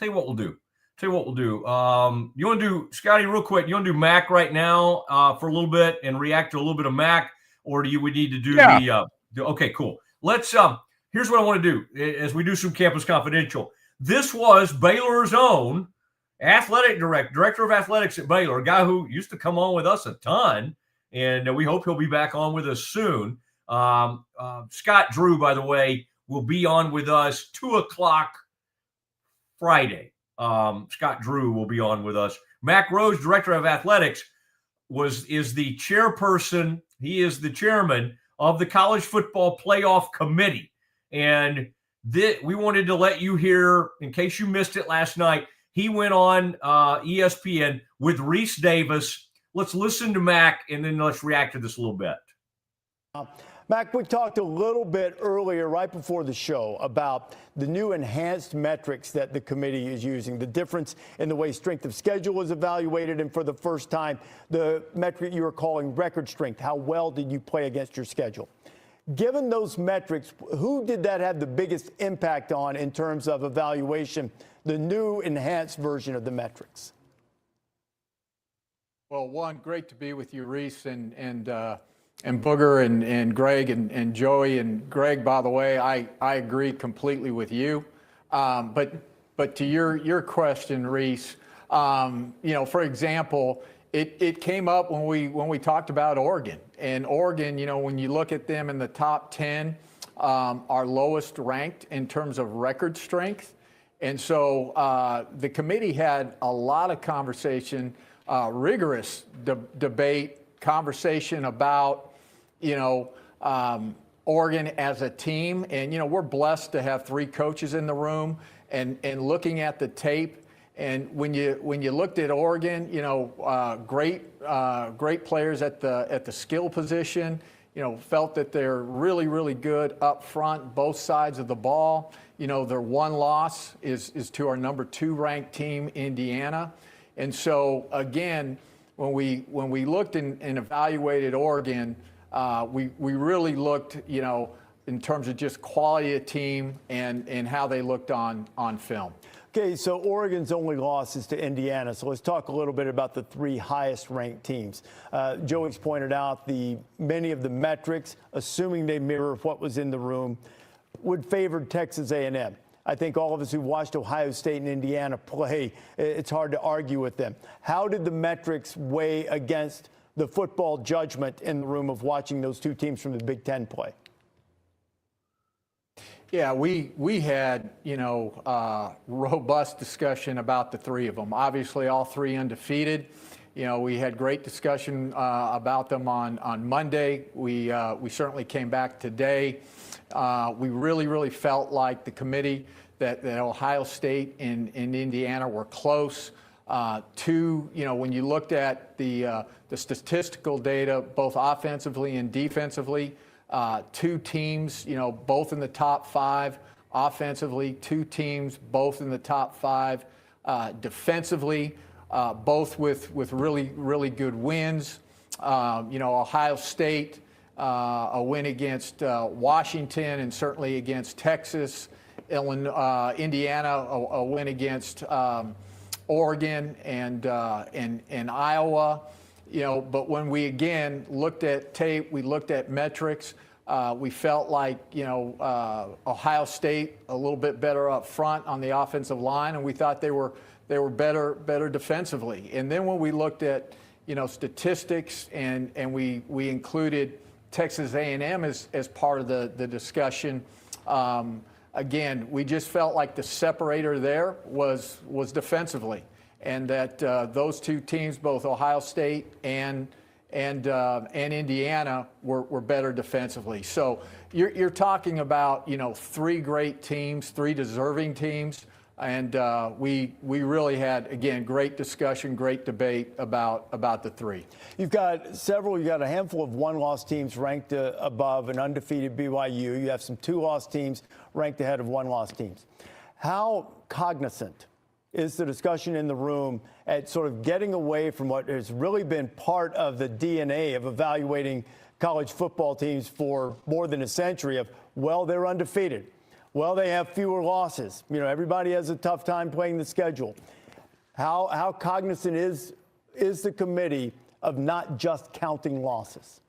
you what we'll do. You want to do, Scotty, real quick, you want to do Mac right now for a little bit and react to a little bit of Mac, or we need to do okay, cool. Let's here's what I want to do as we do some Campus Confidential. This was Baylor's own athletic director of athletics at Baylor, a guy who used to come on with us a ton. And we hope he'll be back on with us soon. Scott Drew, by the way, will be on with us 2:00 Friday. Scott Drew will be on with us. Mac Rose, director of athletics, is the chairperson. He is the chairman of the College Football Playoff Committee. And we wanted to let you hear, in case you missed it last night, he went on ESPN with Reese Davis. Let's listen to Mac, and then let's react to this a little bit. Mac, we talked a little bit earlier, right before the show, about the new enhanced metrics that the committee is using, the difference in the way strength of schedule is evaluated, and for the first time, the metric you were calling record strength. How well did you play against your schedule? Given those metrics, who did that have the biggest impact on in terms of evaluation, the new enhanced version of the metrics? Well, one, great to be with you, Reese, and Booger and Greg and Joey and Greg. By the way, I agree completely with you. But to your question, Reese, for example, it came up when we talked about Oregon. And Oregon, when you look at them in the top 10, are lowest ranked in terms of record strength. And so the committee had a lot of conversation rigorous debate, conversation about, Oregon as a team. And, we're blessed to have 3 coaches in the room and looking at the tape. And when you looked at Oregon, great players at the skill position, felt that they're really, really good up front, both sides of the ball. Their one loss is to our number 2 ranked team, Indiana. And so again, when we looked and evaluated Oregon, we really looked, in terms of just quality of team and how they looked on film. Okay, so Oregon's only loss is to Indiana. So let's talk a little bit about the 3 highest ranked teams. Joey's pointed out many of the metrics, assuming they mirror what was in the room, would favor Texas A&M. I think all of us who watched Ohio State and Indiana play, it's hard to argue with them. How did the metrics weigh against the football judgment in the room of watching those 2 teams from the Big Ten play? Yeah, we had, robust discussion about the 3 of them. Obviously, all 3 undefeated. We had great discussion about them on Monday. We certainly came back today. We really felt like the committee that Ohio State and Indiana were close. When you looked at the statistical data, both offensively and defensively, 2 teams, both in the top 5 offensively, 2 teams, both in the top 5 defensively, both with really, really good wins. Ohio State, a win against Washington and certainly against Texas. Indiana, a win against Oregon and Iowa. But when we again looked at tape, we looked at metrics, we felt like, Ohio State a little bit better up front on the offensive line, and we thought they were better defensively. And then when we looked at, statistics and we included Texas A&M as part of the discussion, again, we just felt like the separator there was defensively. And that those 2 teams, both Ohio State and Indiana, were better defensively. So you're talking about 3 great teams, 3 deserving teams, and we really had, again, great discussion, great debate about the 3. You've got several. You got a handful of 1-loss teams ranked above an undefeated BYU. You have some 2-loss teams ranked ahead of 1-loss teams. How cognizant is the discussion in the room at sort of getting away from what has really been part of the DNA of evaluating college football teams for more than a century of, well, they're undefeated. Well, they have fewer losses. Everybody has a tough time playing the schedule. How cognizant is the committee of not just counting losses?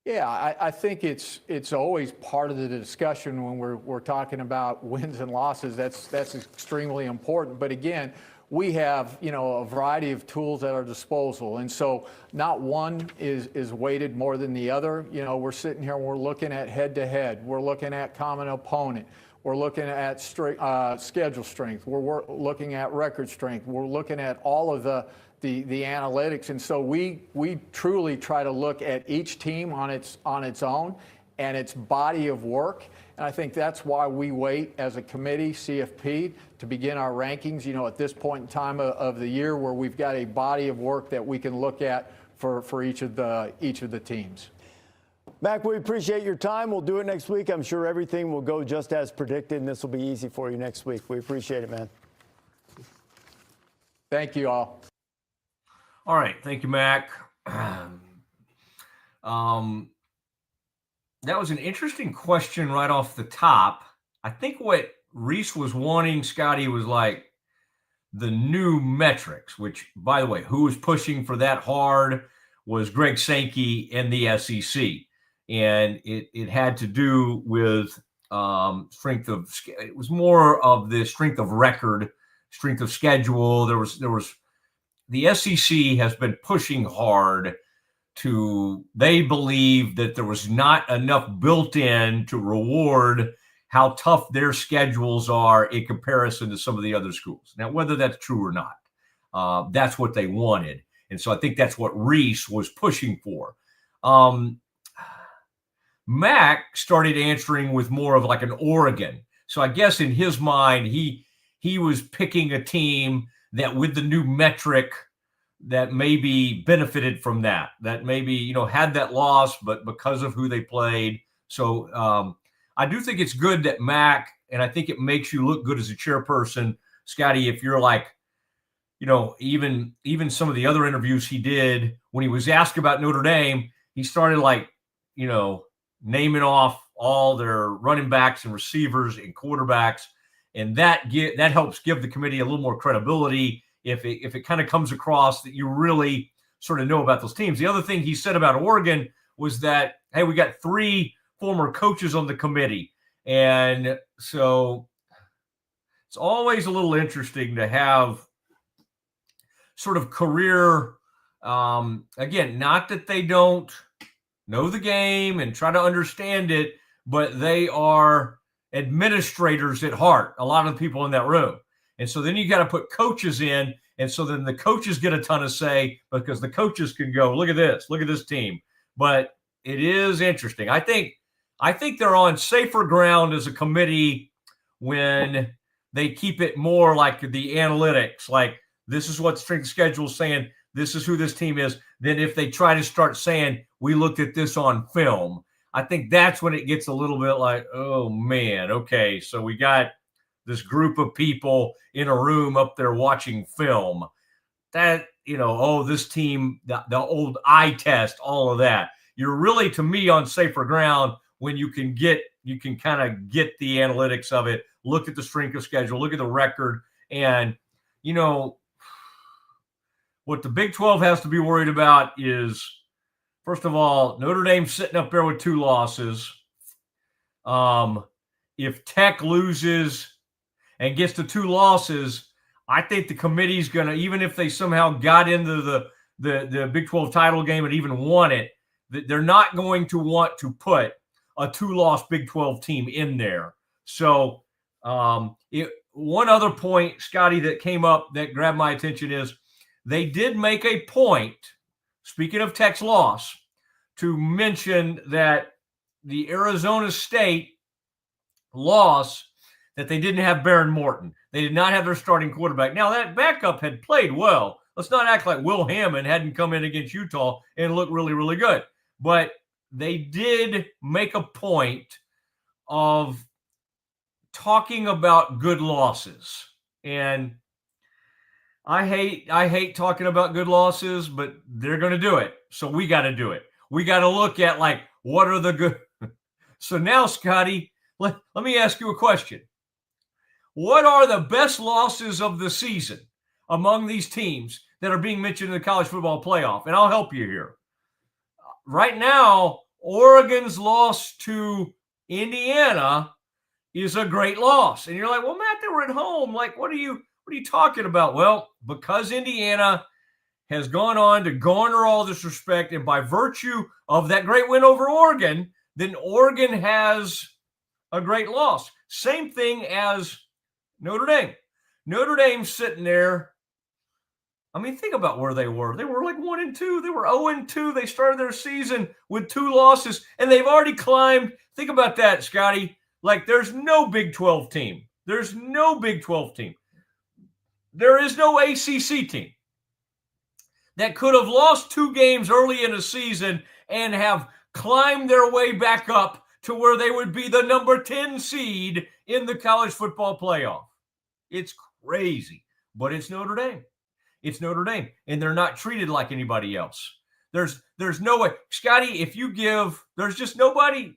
Yeah, I think it's always part of the discussion when we're talking about wins and losses. That's extremely important. But again, we have a variety of tools at our disposal, and so not one is weighted more than the other. We're sitting here and we're looking at head-to-head. We're looking at common opponent. We're looking at schedule strength. We're looking at record strength. We're looking at all of the analytics, and so we truly try to look at each team on its own and its body of work. And I think that's why we wait as a committee, CFP, to begin our rankings, at this point in time of the year, where we've got a body of work that we can look at for each of the teams. Mac, we appreciate your time. We'll do it next week. I'm sure everything will go just as predicted, and this will be easy for you next week. We appreciate it, man. Thank you all. All right. Thank you, Mac. That was an interesting question right off the top. I think what Reese was wanting, Scotty, was like the new metrics, which, by the way, who was pushing for that hard was Greg Sankey and the SEC. And it had to do with strength of, it was more of the strength of record, strength of schedule. There was the SEC has been pushing hard they believe that there was not enough built in to reward how tough their schedules are in comparison to some of the other schools. Now, whether that's true or not, That's what they wanted. And so I think that's what Reese was pushing for. Mac started answering with more of like an Oregon. So I guess in his mind, he was picking a team that with the new metric that maybe benefited from that maybe, had that loss, but because of who they played. So I do think it's good that Mac, and I think it makes you look good as a chairperson, Scotty, if you're like, even some of the other interviews he did when he was asked about Notre Dame, he started like, naming off all their running backs and receivers and quarterbacks. And that helps give the committee a little more credibility if it kind of comes across that you really sort of know about those teams. The other thing he said about Oregon was that, hey, we got 3 former coaches on the committee. And so it's always a little interesting to have sort of career, again, not that they don't know the game and try to understand it, but they are administrators at heart, a lot of the people in that room. And so then you got to put coaches in. And so then the coaches get a ton of say because the coaches can go, look at this team. But it is interesting. I think they're on safer ground as a committee when they keep it more like the analytics, like this is what strength of schedule is saying, this is who this team is, than if they try to start saying, we looked at this on film. I think that's when it gets a little bit like, oh, man, okay, so we got this group of people in a room up there watching film. That, this team, the old eye test, all of that. You're really, to me, on safer ground when you can kind of get the analytics of it, look at the strength of schedule, look at the record, and, what the Big 12 has to be worried about is, first of all, Notre Dame's sitting up there with 2 losses. If Tech loses and gets to 2 losses, I think the committee's going to, even if they somehow got into the Big 12 title game and even won it, they're not going to want to put a 2-loss Big 12 team in there. So one other point, Scotty, that came up that grabbed my attention is they did make a point, speaking of Tech's loss, to mention that the Arizona State loss, that they didn't have Baron Morton. They did not have their starting quarterback. Now, that backup had played well. Let's not act like Will Hammond hadn't come in against Utah and looked really, really good. But they did make a point of talking about good losses. And I hate talking about good losses, but they're going to do it. So we got to do it. We got to look at, like, what are the good. So now, Scotty, let me ask you a question. What are the best losses of the season among these teams that are being mentioned in the college football playoff? And I'll help you here. Right now, Oregon's loss to Indiana is a great loss. And you're like, well, Matt, they were at home. Like, what are you talking about? Well, because Indiana has gone on to garner all this respect, and by virtue of that great win over Oregon, then Oregon has a great loss. Same thing as Notre Dame. Notre Dame's sitting there. I mean, think about where they were. They were like 1-2. They were 0-2. They started their season with 2 losses, and they've already climbed. Think about that, Scotty. Like, there's no Big 12 team. There's no Big 12 team. There is no ACC team that could have lost 2 games early in a season and have climbed their way back up to where they would be the number 10 seed in the college football playoff. It's crazy, but it's Notre Dame. It's Notre Dame, and they're not treated like anybody else. There's no way. Scotty, if you give, there's just nobody.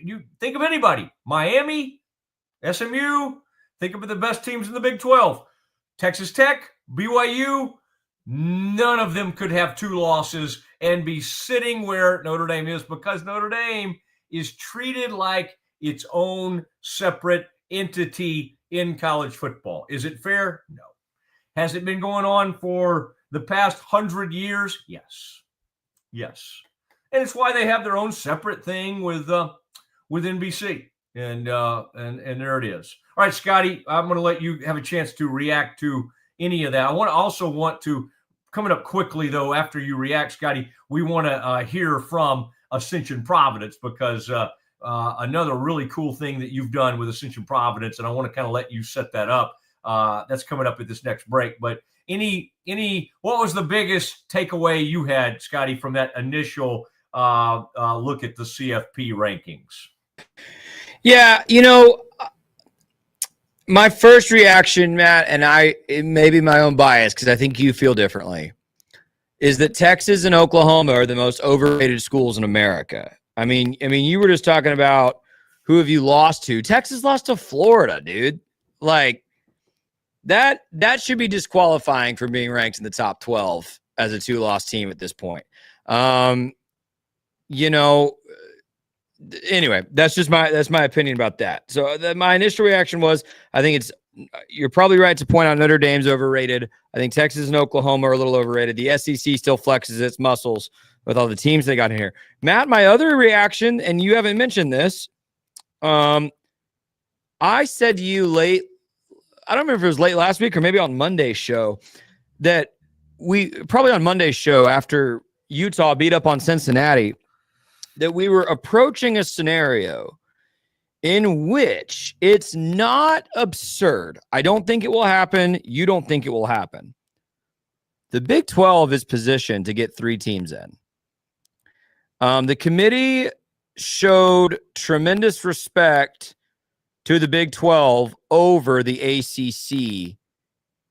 You think of anybody. Miami, SMU, think of the best teams in the Big 12. Texas Tech, BYU, none of them could have 2 losses and be sitting where Notre Dame is, because Notre Dame is treated like its own separate entity in college football. Is it fair? No. Has it been going on for the past 100 years? Yes. Yes. And it's why they have their own separate thing with NBC. And there it is. All right, Scotty, I'm going to let you have a chance to react to any of that. I also want to, coming up quickly though, after you react, Scotty, we want to hear from Ascension Providence, because another really cool thing that you've done with Ascension Providence, and I want to kind of let you set that up. That's coming up at this next break. But what was the biggest takeaway you had, Scotty, from that initial look at the CFP rankings? Yeah, my first reaction, Matt, and it may be my own bias because I think you feel differently, is that Texas and Oklahoma are the most overrated schools in America. I mean, you were just talking about who have you lost to. Texas lost to Florida, dude. Like, that should be disqualifying from being ranked in the top 12 as a 2-loss team at this point. Anyway, that's my opinion about that. So my initial reaction was, I think you're probably right to point out Notre Dame's overrated. I think Texas and Oklahoma are a little overrated. The SEC still flexes its muscles with all the teams they got in here. Matt, my other reaction, and you haven't mentioned this, I said to you late, I don't remember if it was late last week or maybe on Monday's show, that probably on Monday's show after Utah beat up on Cincinnati, that we were approaching a scenario in which it's not absurd. I don't think it will happen. You don't think it will happen. The Big 12 is positioned to get 3 teams in. The committee showed tremendous respect to the Big 12 over the ACC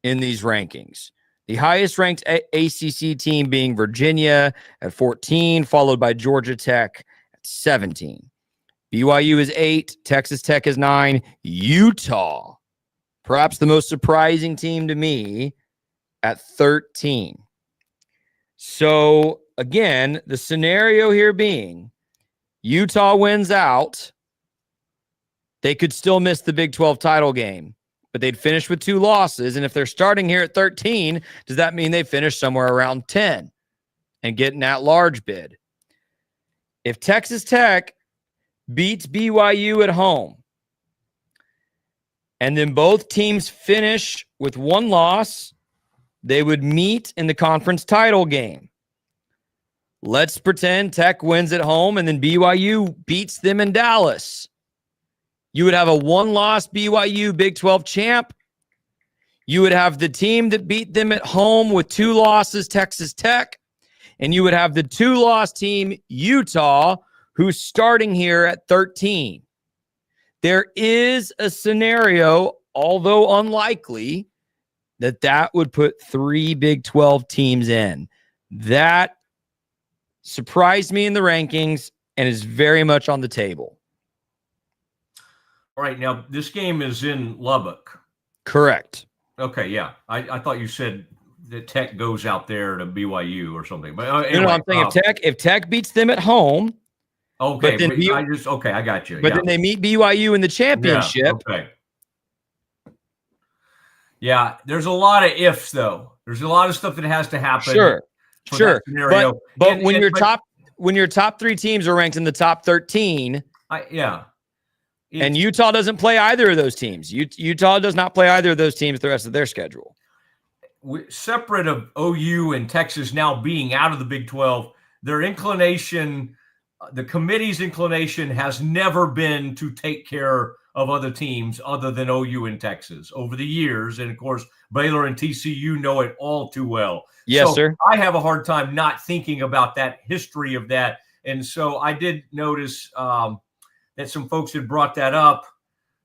in these rankings. The highest ranked ACC team being Virginia at 14, followed by Georgia Tech at 17. BYU is 8, Texas Tech is 9, Utah, perhaps the most surprising team to me, at 13. So again, the scenario here being Utah wins out, they could still miss the Big 12 title game, but they'd finish with 2 losses. And if they're starting here at 13, does that mean they finish somewhere around 10 and get an at-large bid? If Texas Tech beats BYU at home, and then both teams finish with 1 loss, they would meet in the conference title game. Let's pretend Tech wins at home and then BYU beats them in Dallas. You would have a 1-loss BYU Big 12 champ. You would have the team that beat them at home with 2 losses, Texas Tech. And you would have the 2-loss team, Utah, who's starting here at 13. There is a scenario, although unlikely, that would put 3 Big 12 teams in. That surprised me in the rankings and is very much on the table. All right, now this game is in Lubbock. Correct. Okay, yeah. I thought you said that Tech goes out there to BYU or something. But anyway, I'm saying if Tech beats them at home. Okay, I got you. But then they meet BYU in the championship. Yeah, okay. Yeah, there's a lot of ifs though. There's a lot of stuff that has to happen. Sure. Scenario. But when your top 3 teams are ranked in the top 13, and Utah doesn't play either of those teams. Utah does not play either of those teams the rest of their schedule. Separate of OU and Texas now being out of the Big 12, their inclination, the committee's inclination has never been to take care of other teams other than OU and Texas over the years. And of course, Baylor and TCU know it all too well. Yes, sir. I have a hard time not thinking about that history of that. And so I did notice that some folks had brought that up,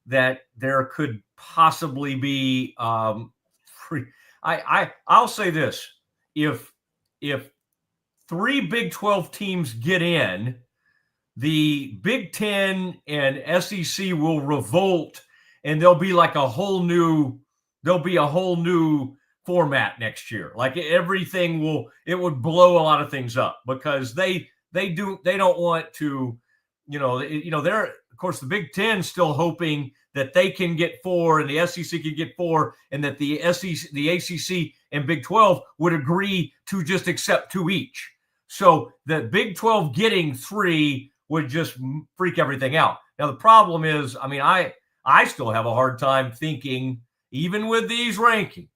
that there could possibly be I'll say this. If 3 Big 12 teams get in, the Big 10 and SEC will revolt, and there'll be a whole new format next year. Like everything would blow a lot of things up because they don't want to, they're, of course, the Big 10 still hoping that they can get 4 and the SEC can get 4, and that the SEC, the ACC and Big 12 would agree to just accept 2 each. So the Big 12 getting 3 would just freak everything out. Now, the problem is, I still have a hard time thinking, even with these rankings,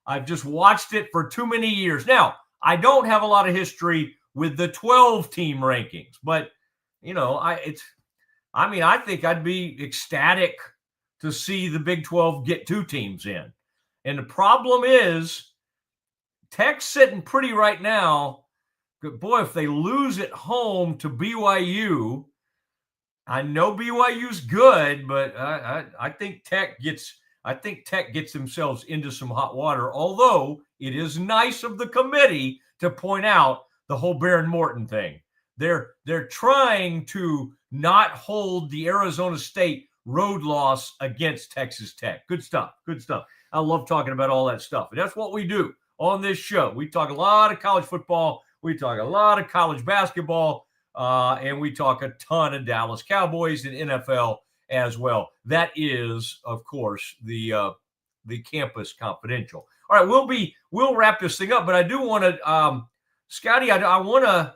I've just watched it for too many years. Now, I don't have a lot of history with the 12-team rankings, but I think I'd be ecstatic to see the Big 12 get 2 teams in. And the problem is, Tech's sitting pretty right now. But boy, if they lose at home to BYU, I know BYU's good, but I think Tech gets themselves into some hot water. Although it is nice of the committee to point out the whole Baron Morton thing. They're trying to not hold the Arizona State road loss against Texas Tech. Good stuff. Good stuff. I love talking about all that stuff. And that's what we do on this show. We talk a lot of college football. We talk a lot of college basketball. And we talk a ton of Dallas Cowboys and NFL as well. That is, of course, the Campus Confidential. All right, we'll wrap this thing up, but I do want to, Scotty, I want to,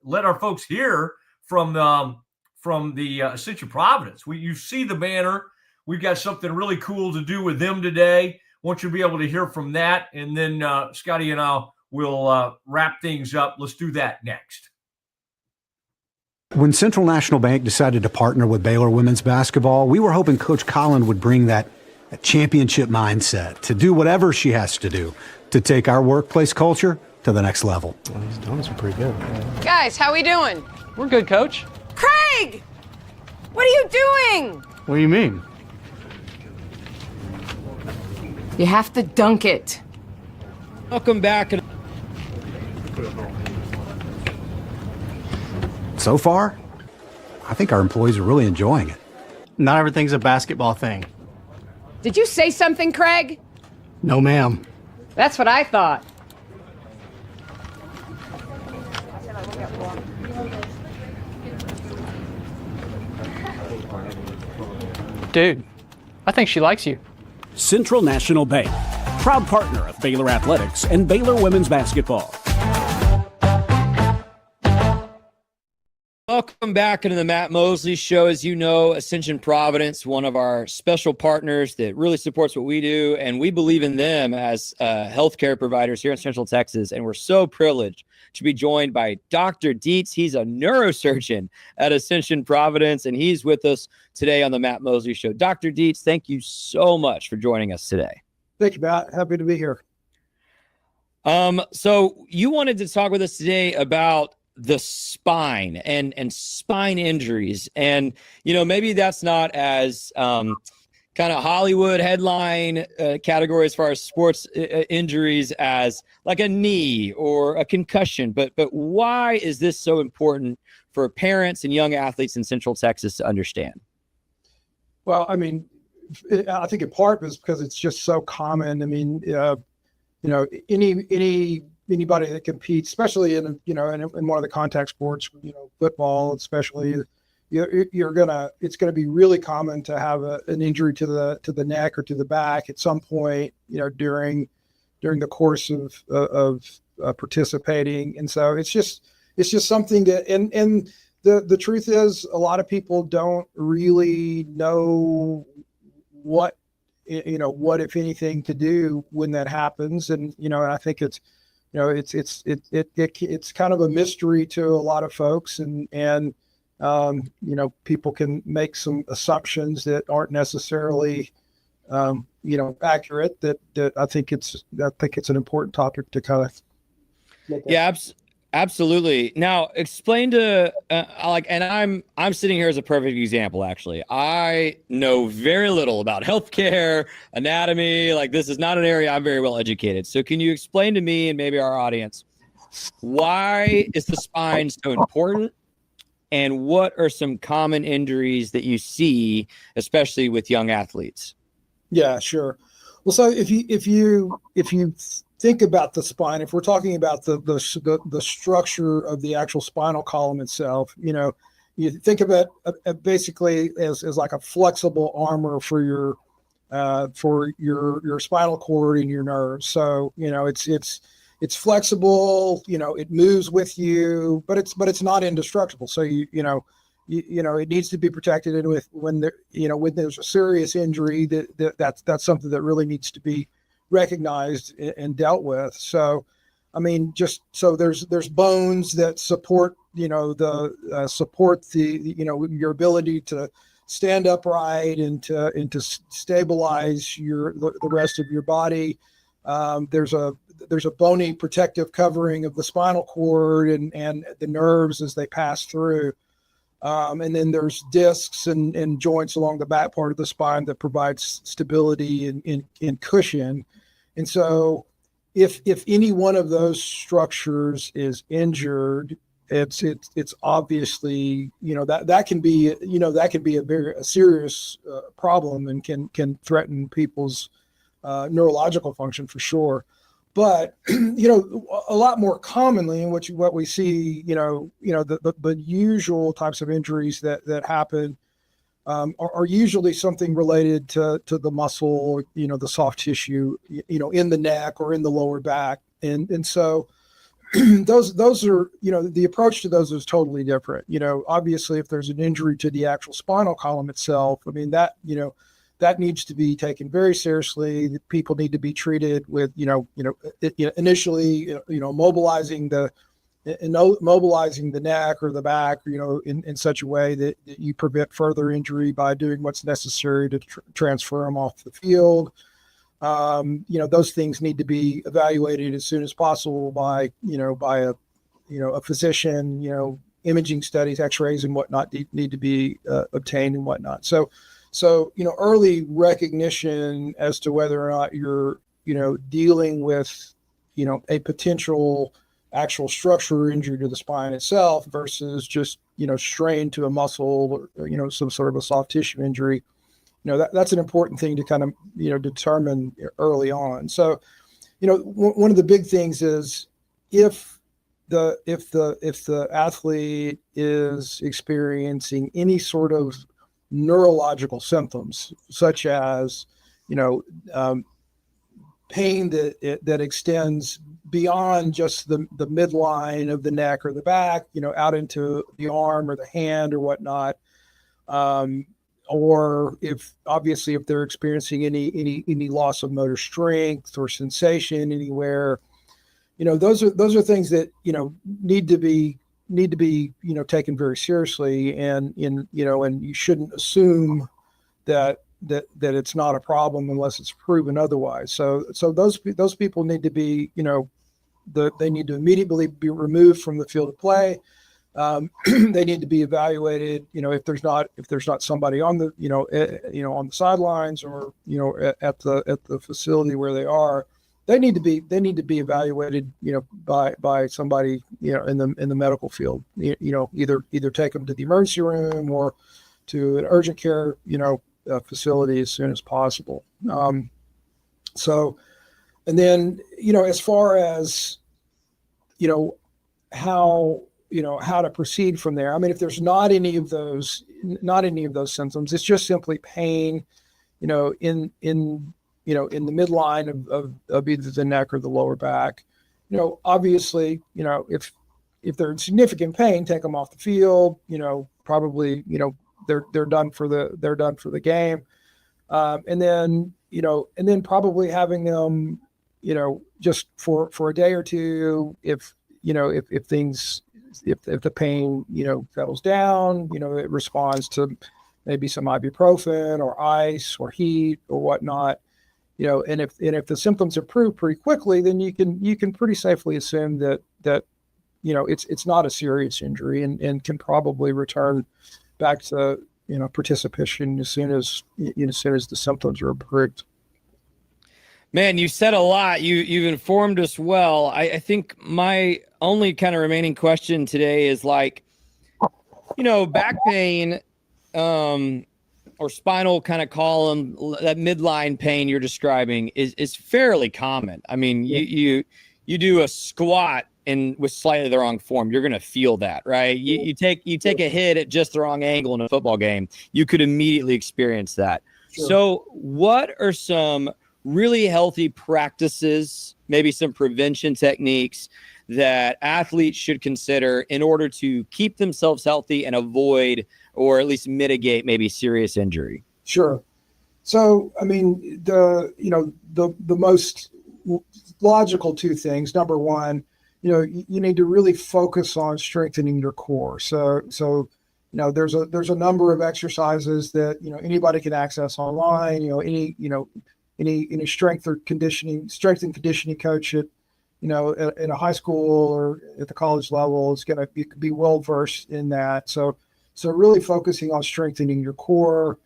let our folks hear from the Ascension Providence. You see the banner. We've got something really cool to do with them today. Want you to be able to hear from that, and then Scotty and I will wrap things up. Let's do that next. When Central National Bank decided to partner with Baylor women's basketball, we were hoping Coach Collin would bring that championship mindset to do whatever she has to do to take our workplace culture to the next level. Well, he's doing some pretty good. Guys, how we doing? We're good, Coach. Craig! What are you doing? What do you mean? You have to dunk it. Welcome back. So far, I think our employees are really enjoying it. Not everything's a basketball thing. Did you say something, Craig? No, ma'am. That's what I thought. Dude, I think she likes you. Central National Bank, proud partner of Baylor Athletics and Baylor Women's Basketball. Welcome back into the Matt Mosley Show. As you know, Ascension Providence, one of our special partners that really supports what we do, and we believe in them as healthcare providers here in Central Texas. And we're so privileged to be joined by Dr. Dietz. He's a neurosurgeon at Ascension Providence, and he's with us today on the Matt Mosley Show. Dr. Dietz, thank you so much for joining us today. Thank you, Matt. Happy to be here. So you wanted to talk with us today about the spine and spine injuries. And, maybe that's not as kind of Hollywood headline category as far as sports injuries as like a knee or a concussion. But why is this so important for parents and young athletes in Central Texas to understand? Well, I mean, I think in part is because it's just so common. I mean, anybody that competes, especially in one of the contact sports, football, especially, it's gonna be really common to have an injury to the neck or to the back at some point, during the course of participating. And so it's just something that, and the truth is, a lot of people don't really know what if anything to do when that happens. And I think it's kind of a mystery to a lot of folks, and people can make some assumptions that aren't necessarily accurate. That I think it's an important topic to kind of look at. Yeah, absolutely. Now, explain to and I'm sitting here as a perfect example. Actually, I know very little about healthcare, anatomy. Like, this is not an area I'm very well educated. So, can you explain to me and maybe our audience, why is the spine so important, and what are some common injuries that you see, especially with young athletes? Yeah, sure. Well, so if you think about the spine, if we're talking about the structure of the actual spinal column itself, you think of it basically as like a flexible armor for your spinal cord and your nerves. So it's flexible, it moves with you, but it's not indestructible. So it needs to be protected. And when there's a serious injury, that's something that really needs to be recognized and dealt with. So, I mean, just so there's bones that support, support the, your ability to stand upright and to stabilize the rest of your body. There's a bony protective covering of the spinal cord and the nerves as they pass through. And then there's discs and joints along the back part of the spine that provides stability and cushion. And so if any one of those structures is injured, it's obviously, that can be a serious problem and can threaten people's neurological function for sure. But a lot more commonly, in what we see, the usual types of injuries that happen are usually something related to the muscle, the soft tissue, in the neck or in the lower back, and so those are, the approach to those is totally different. Obviously, if there's an injury to the actual spinal column itself, I mean that needs to be taken very seriously. People need to be treated with, initially, mobilizing the neck or the back, in such a way that you prevent further injury by doing what's necessary to transfer them off the field. Those things need to be evaluated as soon as possible by a physician. Imaging studies, x-rays and whatnot need to be obtained and whatnot. So, early recognition as to whether or not you're, dealing with, a potential actual structural injury to the spine itself versus just, strain to a muscle or, some sort of a soft tissue injury. That's an important thing to kind of, determine early on. So, one of the big things is if the athlete is experiencing any sort of neurological symptoms, such as, pain that extends beyond just the midline of the neck or the back, out into the arm or the hand or whatnot. Or if they're experiencing any loss of motor strength or sensation anywhere, those are things that, need to be taken very seriously, and you shouldn't assume that it's not a problem unless it's proven otherwise. So those people need to be, they need to immediately be removed from the field of play. They need to be evaluated, if there's not somebody on the, on the sidelines or, at the facility where they are. They need to be evaluated, by somebody, in the medical field, either take them to the emergency room or to an urgent care, facility as soon as possible. So, and then, as far as, how to proceed from there. I mean, if there's not any of those symptoms, it's just simply pain, in the midline of either the neck or the lower back. Obviously, if they're in significant pain, take them off the field. Probably, they're done for the game, and then probably having them, just for a day or two, if the pain, settles down, it responds to maybe some ibuprofen or ice or heat or whatnot, and if the symptoms improve pretty quickly, then you can pretty safely assume that it's not a serious injury and can probably return back to, participation as soon as the symptoms are improved. Man, you said a lot. You've informed us well. I think my only kind of remaining question today is back pain, or spinal kind of column, that midline pain you're describing is fairly common. I mean, you do a squat and with slightly the wrong form, you're going to feel that, right? You take a hit at just the wrong angle in a football game, you could immediately experience that. Sure. So what are some really healthy practices, maybe some prevention techniques that athletes should consider in order to keep themselves healthy and avoid, or at least mitigate, maybe serious injury? Sure. So, I mean, the most logical two things. Number one, you need to really focus on strengthening your core. So there's a number of exercises that anybody can access online. Any strength and conditioning coach at in a high school or at the college level is going to be well versed in that. So really focusing on strengthening your core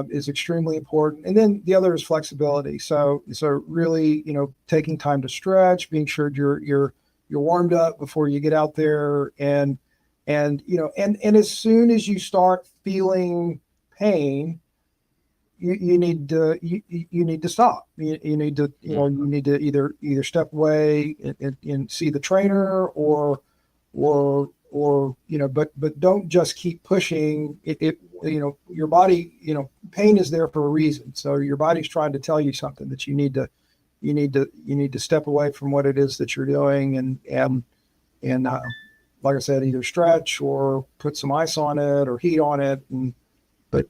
is extremely important. And then the other is flexibility. So really, taking time to stretch, being sure you're warmed up before you get out there, and as soon as you start feeling pain, you need to stop. You need to either step away and see the trainer or but don't just keep pushing it. Your body, pain is there for a reason. So your body's trying to tell you something, that you need to step away from what it is that you're doing, and like I said, either stretch or put some ice on it or heat on it, but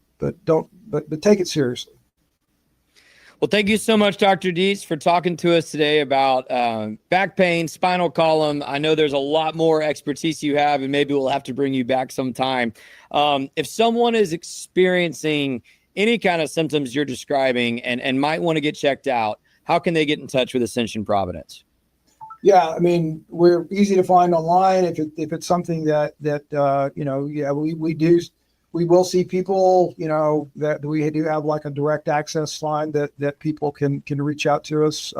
take it seriously. Well, thank you so much, Dr. Dietz, for talking to us today about back pain, spinal column. I know there's a lot more expertise you have, and maybe we'll have to bring you back sometime. If someone is experiencing any kind of symptoms you're describing and might want to get checked out, how can they get in touch with Ascension Providence? Yeah, I mean, we're easy to find online. If it's something that we will see people, that we do have like a direct access line that people can reach out to us.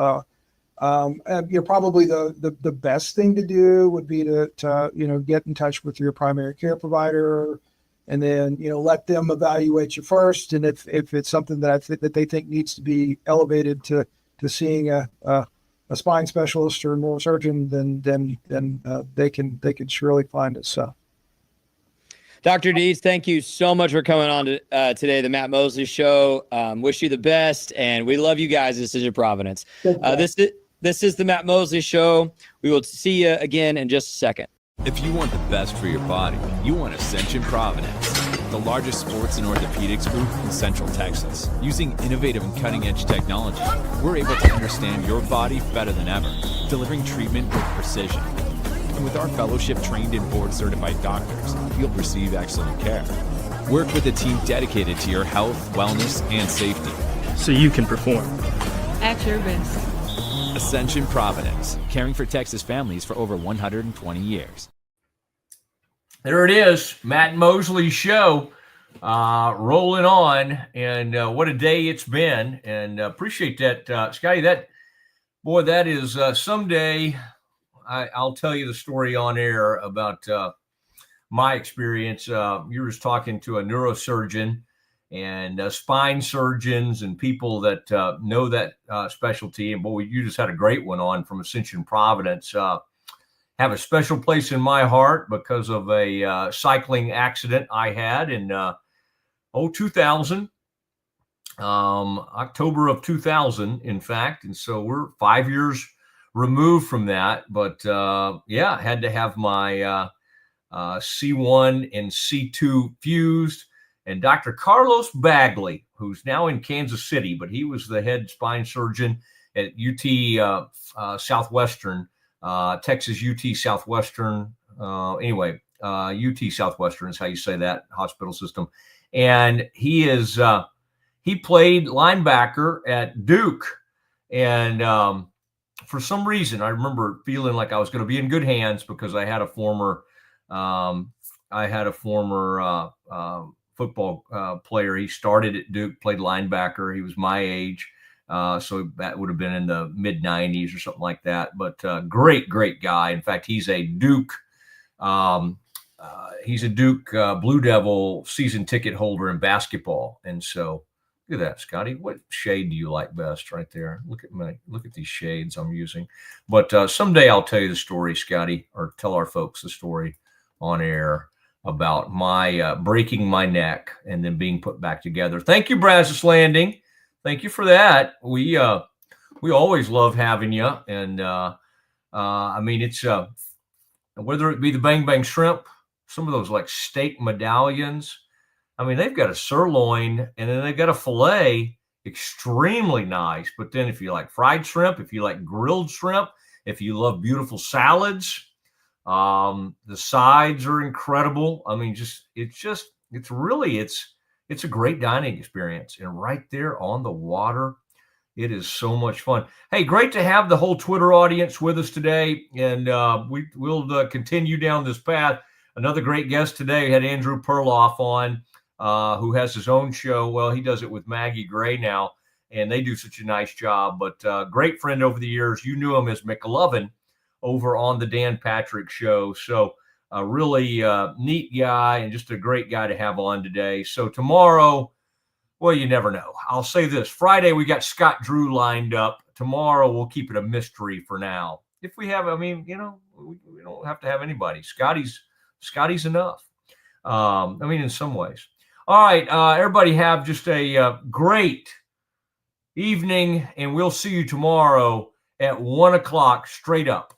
And, probably the best thing to do would be to get in touch with your primary care provider, and then, let them evaluate you first. And if it's something that they think needs to be elevated to seeing a spine specialist or a neurosurgeon, then they can surely find us. Dr. Dietz, thank you so much for coming on to today, the Matt Mosley Show. Wish you the best, and we love you guys at Ascension Providence. This is the Matt Mosley Show. We will see you again in just a second. If you want the best for your body, you want Ascension Providence, the largest sports and orthopedics group in Central Texas. Using innovative and cutting-edge technology, we're able to understand your body better than ever, delivering treatment with precision. And with our fellowship-trained and board-certified doctors, you'll receive excellent care. Work with a team dedicated to your health, wellness, and safety. So you can perform at your best. Ascension Providence, caring for Texas families for over 120 years. There it is, Matt Mosley Show, rolling on, and what a day it's been, and appreciate that, Scotty. That is someday I'll tell you the story on air about my experience. You were just talking to a neurosurgeon and spine surgeons and people that know that specialty. And boy, you just had a great one on from Ascension Providence. Have a special place in my heart because of a cycling accident I had in 2000, October of 2000, in fact. And so we're 5 years removed from that. But I had to have my C1 and C2 fused. And Dr. Carlos Bagley, who's now in Kansas City, but he was the head spine surgeon at UT Southwestern, Texas UT Southwestern. UT Southwestern is how you say that hospital system. And he played linebacker at Duke. And for some reason, I remember feeling like I was going to be in good hands because I had a former football player. He started at Duke, played linebacker. He was my age. So that would have been in the mid 90s or something like that. But great guy. In fact, he's a Duke Blue Devil season ticket holder in basketball. And so look at that, Scotty. What shade do you like best right there? Look at these shades I'm using. But someday I'll tell you the story, Scotty, or tell our folks the story on air about my breaking my neck and then being put back together. Thank you, Brazos Landing. Thank you for that. We always love having you. And I mean, it's whether it be the Bang Bang Shrimp, some of those like steak medallions, I mean, they've got a sirloin and then they've got a filet, extremely nice. But then if you like fried shrimp, if you like grilled shrimp, if you love beautiful salads, the sides are incredible. I mean, it's a great dining experience. And right there on the water, it is so much fun. Hey, great to have the whole Twitter audience with us today. And we'll continue down this path. Another great guest today. We had Andrew Perloff on, who has his own show. Well, he does it with Maggie Gray now, and they do such a nice job. But great friend over the years. You knew him as McLovin over on the Dan Patrick Show. So a really neat guy and just a great guy to have on today. So tomorrow, well, you never know. I'll say this. Friday, we got Scott Drew lined up. Tomorrow, we'll keep it a mystery for now. If we have, I mean, we don't have to have anybody. Scotty's enough. I mean, in some ways. All right, everybody have just a great evening, and we'll see you tomorrow at 1 o'clock straight up.